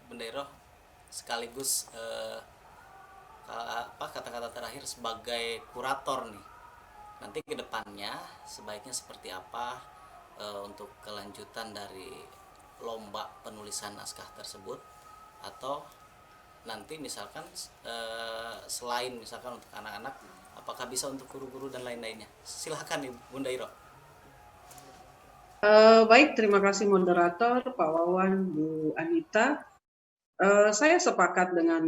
Bunda Iro sekaligus kata-kata terakhir sebagai kurator nih, nanti ke depannya sebaiknya seperti apa untuk kelanjutan dari lomba penulisan naskah tersebut, atau nanti misalkan selain misalkan untuk anak-anak, apakah bisa untuk guru-guru dan lain-lainnya? Silahkan Ibu Bunda Iro. Baik, terima kasih moderator, Pak Wawan, Bu Anita. Saya sepakat dengan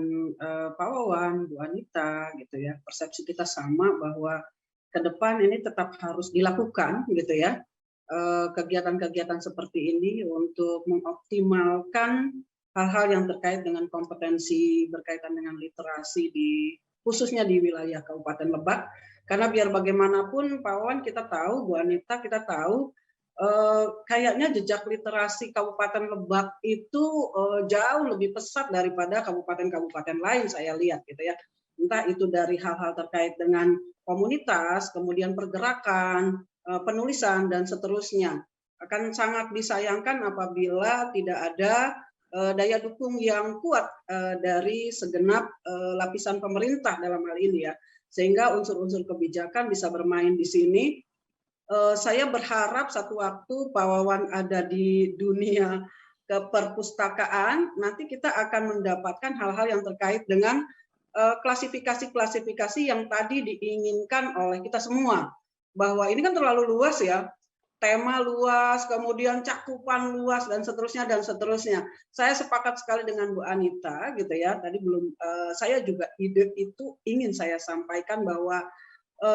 Pak Wawan, Bu Anita, gitu ya. Persepsi kita sama bahwa ke depan ini tetap harus dilakukan, gitu ya. Kegiatan-kegiatan seperti ini untuk mengoptimalkan hal-hal yang terkait dengan kompetensi berkaitan dengan literasi khususnya di wilayah Kabupaten Lebak. Karena biar bagaimanapun Pak Wawan kita tahu, Bu Anita kita tahu, kayaknya jejak literasi Kabupaten Lebak itu jauh lebih pesat daripada kabupaten-kabupaten lain, saya lihat gitu ya. Entah itu dari hal-hal terkait dengan komunitas, kemudian pergerakan, penulisan, dan seterusnya. Akan sangat disayangkan apabila tidak ada daya dukung yang kuat dari segenap lapisan pemerintah dalam hal ini ya, sehingga unsur-unsur kebijakan bisa bermain di sini. Saya berharap satu waktu Pak Wawan ada di dunia keperpustakaan, nanti kita akan mendapatkan hal-hal yang terkait dengan klasifikasi-klasifikasi yang tadi diinginkan oleh kita semua. Bahwa ini kan terlalu luas ya, tema luas, kemudian cakupan luas, dan seterusnya dan seterusnya. Saya sepakat sekali dengan Bu Anita gitu ya. Tadi saya juga ide itu ingin saya sampaikan bahwa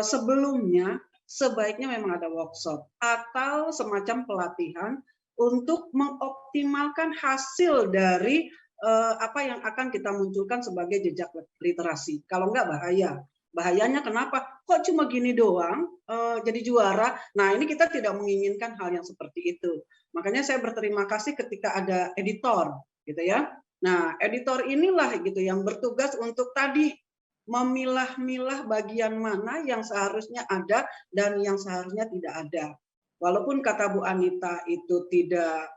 sebelumnya sebaiknya memang ada workshop atau semacam pelatihan untuk mengoptimalkan hasil dari apa yang akan kita munculkan sebagai jejak literasi. Kalau enggak bahaya. Bahayanya kenapa? Kok cuma gini doang jadi juara? Nah, ini kita tidak menginginkan hal yang seperti itu. Makanya saya berterima kasih ketika ada editor, gitu ya. Nah, editor inilah gitu yang bertugas untuk tadi memilah-milah bagian mana yang seharusnya ada dan yang seharusnya tidak ada. Walaupun kata Bu Anita itu tidak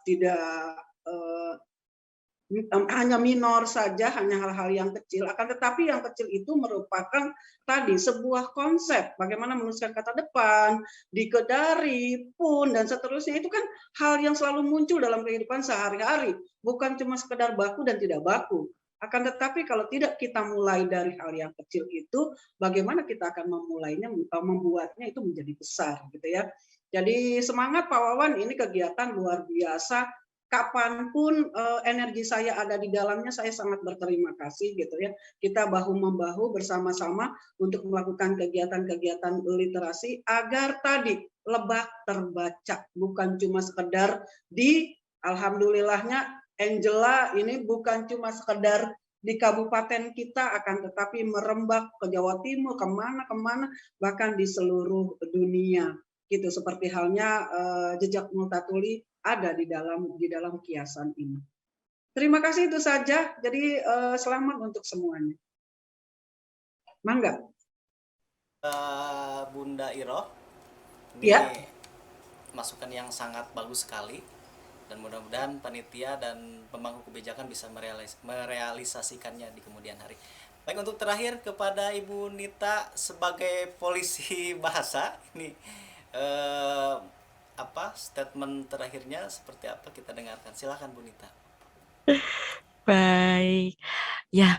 hanya minor saja, hanya hal-hal yang kecil. Akan tetapi yang kecil itu merupakan tadi sebuah konsep bagaimana menuliskan kata depan, dikedari, pun, dan seterusnya. Itu kan hal yang selalu muncul dalam kehidupan sehari-hari, bukan cuma sekedar baku dan tidak baku. Akan tetapi kalau tidak kita mulai dari hal yang kecil itu, bagaimana kita akan memulainya, membuatnya itu menjadi besar, gitu ya. Jadi semangat Pak Wawan, ini kegiatan luar biasa. Kapanpun energi saya ada di dalamnya, saya sangat berterima kasih, gitu ya. Kita bahu membahu bersama-sama untuk melakukan kegiatan-kegiatan literasi agar tadi Lebak terbaca, bukan cuma sekedar di, alhamdulillahnya Angela ini bukan cuma sekedar di kabupaten kita, akan tetapi merembak ke Jawa Timur, kemana-kemana, bahkan di seluruh dunia. Gitu, seperti halnya jejak Multatuli ada di dalam kiasan ini. Terima kasih, itu saja. Jadi selamat untuk semuanya. Mangga. Bunda Iro, ini Ya. masukan yang sangat bagus sekali, dan mudah-mudahan panitia dan pemangku kebijakan bisa merealisasikannya di kemudian hari. Baik, untuk terakhir kepada Ibu Nita sebagai polisi bahasa, ini apa statement terakhirnya seperti apa, kita dengarkan. Silakan Bu Nita. Baik, ya,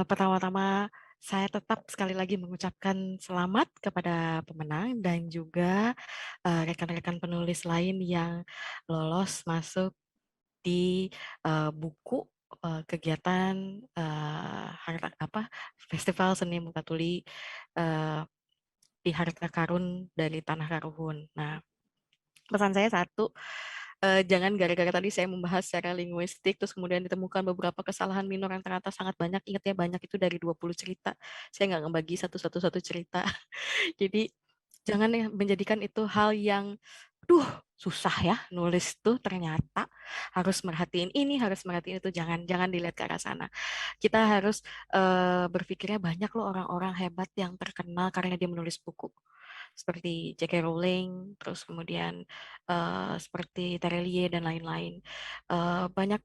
pertama-tama saya tetap sekali lagi mengucapkan selamat kepada pemenang dan juga rekan-rekan penulis lain yang lolos masuk di buku kegiatan Festival Seni Multatuli di Harta Karun dari Tanah Karuhun. Nah, pesan saya satu, jangan gara-gara tadi saya membahas secara linguistik, terus kemudian ditemukan beberapa kesalahan minor yang ternyata sangat banyak. Ingat ya, banyak itu dari 20 cerita. Saya nggak ngebagi satu cerita. Jadi, jangan ya menjadikan itu hal yang, susah ya nulis tuh ternyata. Harus merhatiin ini, harus merhatiin itu. Jangan dilihat ke arah sana. Kita harus berpikirnya banyak loh orang-orang hebat yang terkenal karena dia menulis buku. Seperti J.K. Rowling, terus kemudian seperti Terelie dan lain-lain. Banyak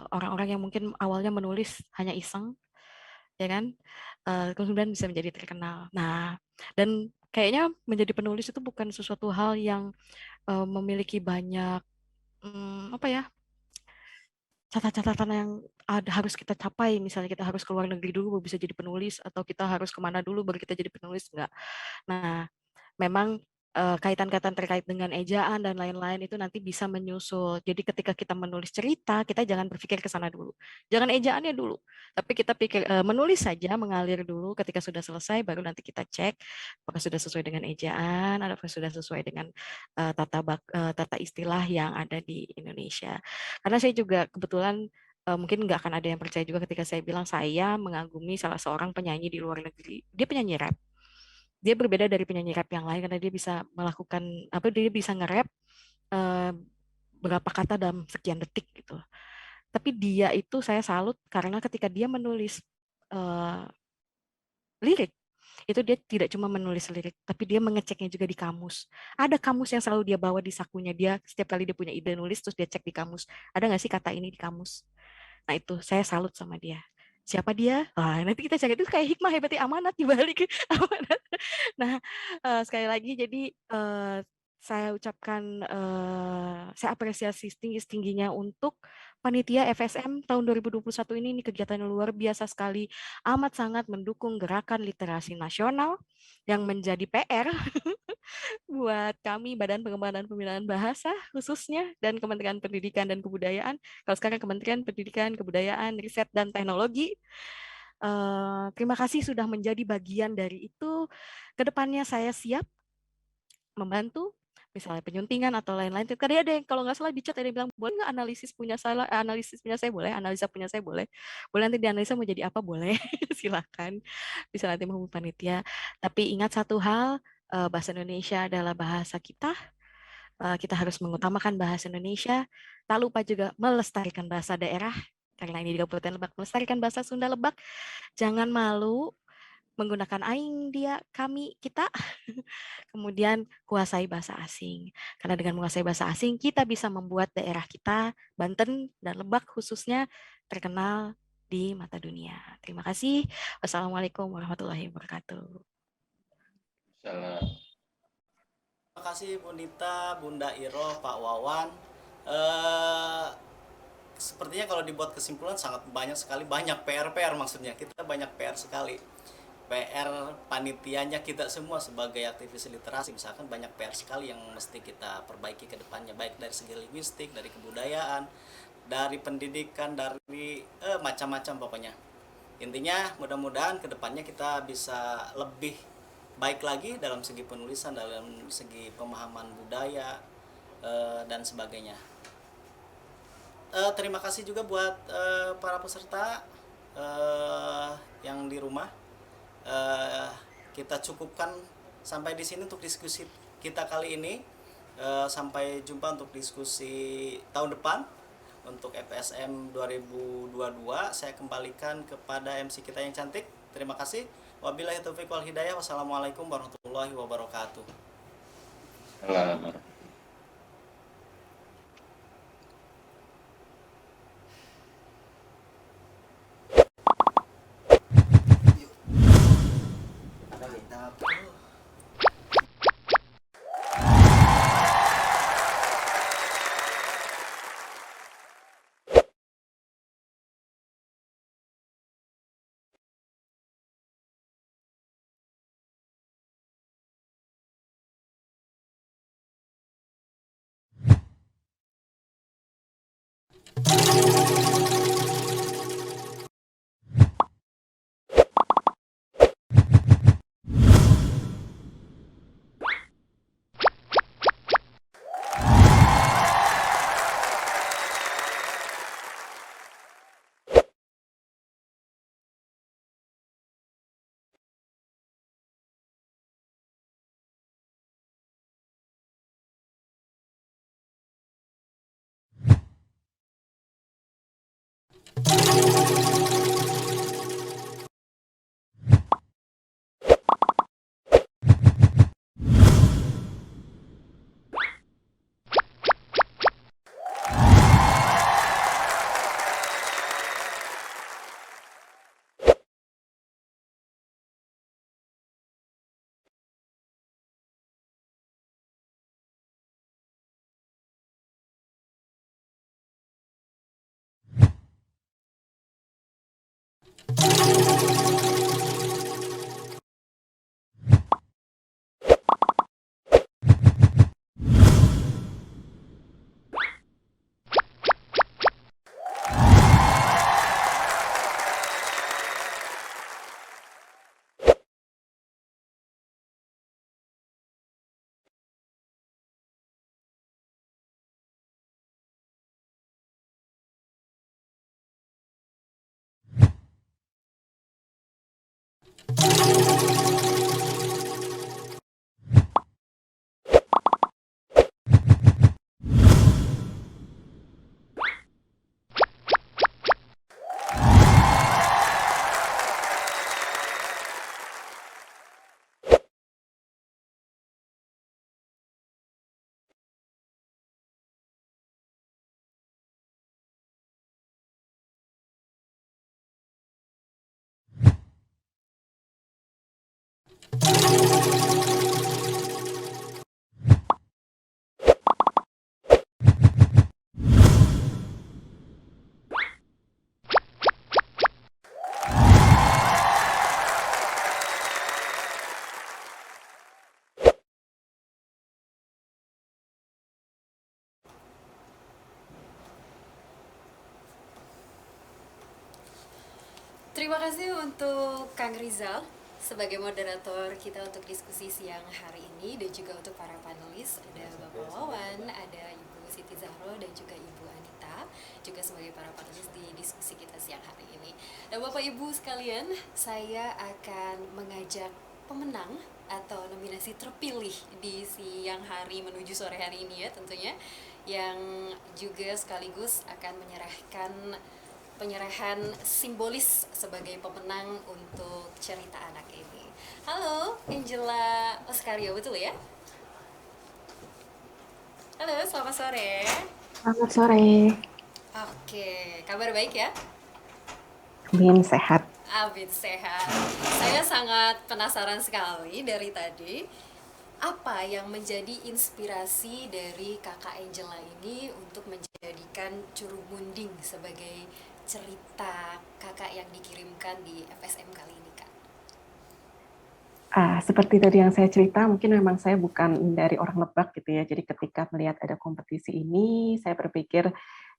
orang-orang yang mungkin awalnya menulis hanya iseng, ya kan? Kemudian bisa menjadi terkenal. Nah, dan kayaknya menjadi penulis itu bukan sesuatu hal yang memiliki banyak catatan yang harus kita capai. Misalnya kita harus ke luar negeri dulu baru bisa jadi penulis, atau kita harus kemana dulu baru kita jadi penulis, enggak. Nah, memang kaitan-kaitan terkait dengan ejaan dan lain-lain itu nanti bisa menyusul. Jadi ketika kita menulis cerita, kita jangan berpikir ke sana dulu. Jangan ejaannya dulu. Tapi kita pikir menulis saja, mengalir dulu. Ketika sudah selesai, baru nanti kita cek apakah sudah sesuai dengan ejaan, apakah sudah sesuai dengan tata istilah yang ada di Indonesia. Karena saya juga kebetulan mungkin nggak akan ada yang percaya juga ketika saya bilang saya mengagumi salah seorang penyanyi di luar negeri. Dia penyanyi rap. Dia berbeda dari penyanyi rap yang lain karena dia bisa melakukan dia bisa nge-rap berapa kata dalam sekian detik gitu. Tapi dia itu saya salut karena ketika dia menulis lirik, itu dia tidak cuma menulis lirik, tapi dia mengeceknya juga di kamus. Ada kamus yang selalu dia bawa di sakunya. Dia setiap kali dia punya ide nulis, terus dia cek di kamus. Ada nggak sih kata ini di kamus? Nah itu saya salut sama dia. Siapa dia? Nanti kita cari, itu kayak hikmah hebatnya amanat dibalik amanat. Nah, sekali lagi jadi saya ucapkan saya apresiasi setinggi-tingginya untuk panitia FSM tahun 2021 ini kegiatan yang luar biasa sekali, amat sangat mendukung gerakan literasi nasional yang menjadi PR buat kami Badan Pengembangan dan Pembinaan Bahasa khususnya dan Kementerian Pendidikan dan Kebudayaan. Kalau sekarang Kementerian Pendidikan, Kebudayaan, Riset dan Teknologi. Terima kasih sudah menjadi bagian dari itu. Kedepannya saya siap membantu, misalnya penyuntingan atau lain-lain. Tadi ada yang kalau nggak salah di chat ada yang bilang, boleh nggak analisis punya saya boleh, analisa punya saya boleh. Boleh nanti dianalisa mau jadi apa boleh, silakan. Bisa nanti menghubungi panitia. Tapi ingat satu hal, bahasa Indonesia adalah bahasa kita. Kita harus mengutamakan bahasa Indonesia. Tak lupa juga melestarikan bahasa daerah. Karena ini di Kabupaten Lebak, melestarikan bahasa Sunda Lebak. Jangan malu menggunakan aing, dia, kami, kita. Kemudian kuasai bahasa asing. Karena dengan menguasai bahasa asing, kita bisa membuat daerah kita, Banten dan Lebak khususnya, terkenal di mata dunia. Terima kasih. Wassalamualaikum warahmatullahi wabarakatuh. Salam. Terima kasih Bu Nita, Bunda Iro, Pak Wawan. Eh, Sepertinya kalau dibuat kesimpulan sangat banyak sekali, banyak PR maksudnya. Kita banyak PR sekali. PR panitianya kita semua sebagai aktivis literasi, misalkan banyak PR sekali yang mesti kita perbaiki ke depannya, baik dari segi linguistik, dari kebudayaan, dari pendidikan, dari macam-macam pokoknya. Intinya mudah-mudahan ke depannya kita bisa lebih baik lagi dalam segi penulisan, dalam segi pemahaman budaya, dan sebagainya. Terima kasih juga buat para peserta yang di rumah. Kita cukupkan sampai di sini untuk diskusi kita kali ini. Sampai jumpa untuk diskusi tahun depan untuk FSM 2022. Saya kembalikan kepada MC kita yang cantik. Terima kasih. Wabillahi taufiq wal hidayah. Wassalamualaikum warahmatullahi wabarakatuh. Salam. Mantap. Terima kasih untuk Kang Rizal sebagai moderator kita untuk diskusi siang hari ini, dan juga untuk para panelis, ada Bapak Wawan, ada Ibu Siti Zahro, dan juga Ibu Anita, juga sebagai para panelis di diskusi kita siang hari ini. Dan Bapak Ibu sekalian, saya akan mengajak pemenang atau nominasi terpilih di siang hari menuju sore hari ini ya tentunya, yang juga sekaligus akan menyerahkan penyerahan simbolis sebagai pemenang untuk cerita anak ini. Halo, Angela Oscario, betul ya? Halo, selamat sore. Selamat sore. Oke, kabar baik ya? Amin, sehat. Amin, sehat. Saya sangat penasaran sekali dari tadi, apa yang menjadi inspirasi dari Kakak Angela ini untuk menjadikan Curug Munding sebagai cerita kakak yang dikirimkan di FSM kali ini, Kak? Seperti tadi yang saya cerita, mungkin memang saya bukan dari orang Lebak gitu ya. Jadi ketika melihat ada kompetisi ini, saya berpikir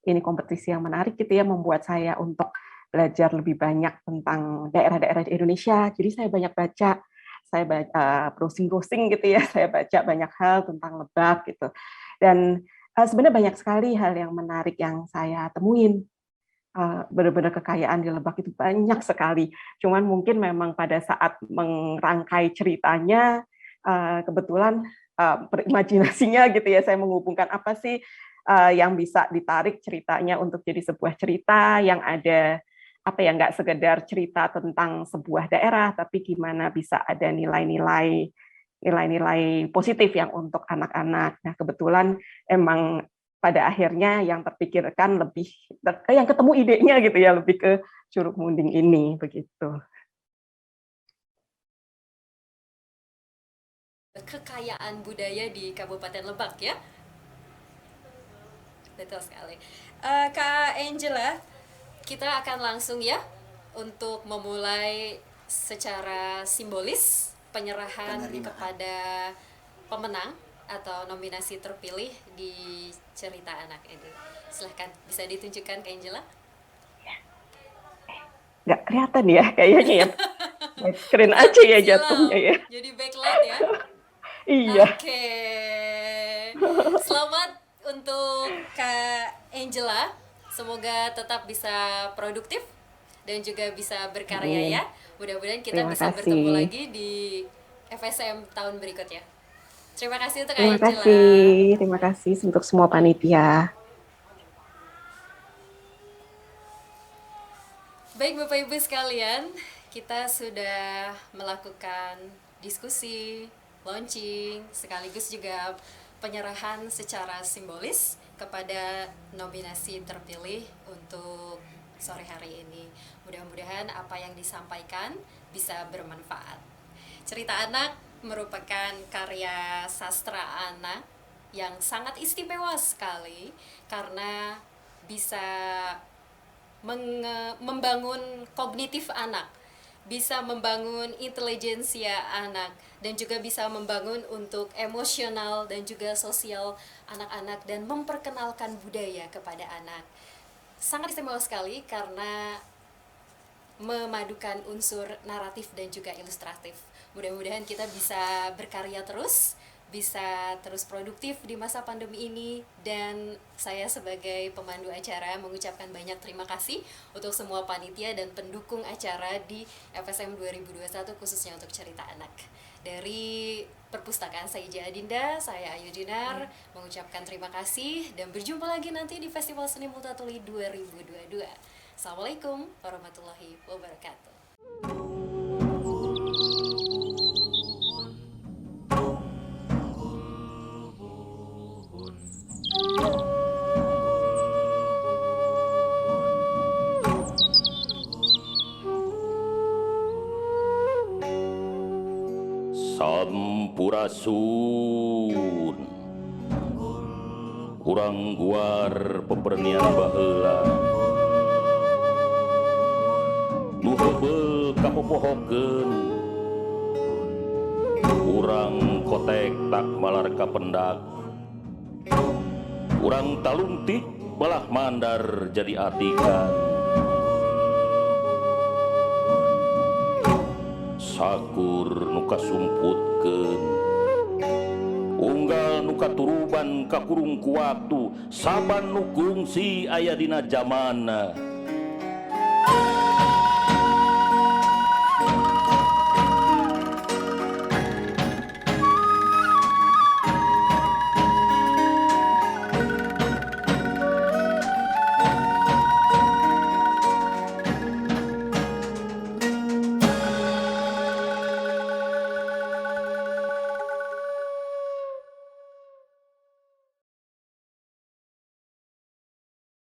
ini kompetisi yang menarik gitu ya, membuat saya untuk belajar lebih banyak tentang daerah-daerah di Indonesia. Jadi saya banyak baca, saya baca browsing-browsing gitu ya, saya baca banyak hal tentang Lebak gitu. Dan sebenarnya banyak sekali hal yang menarik yang saya temuin. Benar-benar kekayaan di Lebak itu banyak sekali. Cuman mungkin memang pada saat merangkai ceritanya, kebetulan berimajinasinya gitu ya, saya menghubungkan apa sih yang bisa ditarik ceritanya untuk jadi sebuah cerita yang ada apa ya, nggak sekedar cerita tentang sebuah daerah, tapi gimana bisa ada nilai-nilai positif yang untuk anak-anak. Nah, kebetulan emang pada akhirnya yang terpikirkan lebih, yang ketemu idenya gitu ya, lebih ke Curug Munding ini, begitu. Kekayaan budaya di Kabupaten Lebak ya? Betul sekali. Kak Angela, kita akan langsung ya untuk memulai secara simbolis penyerahan kepada pemenang atau nominasi terpilih di cerita anak ini. Silahkan, bisa ditunjukkan Kak Angela? Nggak kelihatan ya kayaknya ya. Screen aja ya jatuhnya ya. Jadi backlight ya? Iya. Oke. Selamat untuk Kak Angela. Semoga tetap bisa produktif dan juga bisa berkarya ya. Mudah-mudahan kita bisa bertemu lagi di FSM tahun berikutnya. Terima kasih untuk Kak Angela. Terima kasih untuk semua panitia. Baik Bapak Ibu sekalian, kita sudah melakukan diskusi, launching, sekaligus juga penyerahan secara simbolis kepada nominasi terpilih untuk sore hari ini. Mudah-mudahan apa yang disampaikan bisa bermanfaat. Cerita anak merupakan karya sastra anak yang sangat istimewa sekali karena bisa membangun kognitif anak, bisa membangun intelijensia anak, dan juga bisa membangun untuk emosional dan juga sosial anak-anak dan memperkenalkan budaya kepada anak. Sangat istimewa sekali karena memadukan unsur naratif dan juga ilustratif. Mudah-mudahan kita bisa berkarya terus, bisa terus produktif di masa pandemi ini, dan saya sebagai pemandu acara mengucapkan banyak terima kasih untuk semua panitia dan pendukung acara di FSM 2021 khususnya untuk cerita anak. Dari Perpustakaan Saija Adinda, saya Ayu Dinar mengucapkan terima kasih dan berjumpa lagi nanti di Festival Seni Multatuli 2022. Assalamualaikum warahmatullahi wabarakatuh. Sampurasun urang guar pepernian baheula nu heubeul kapopohokeun urang kotek tak malar kapendak urang taluntik belah mandar jadi atikan sakur nuka sumputkeun unggal nuka turuban kakurung ku waktu saban nu kungsi aya dina zamanna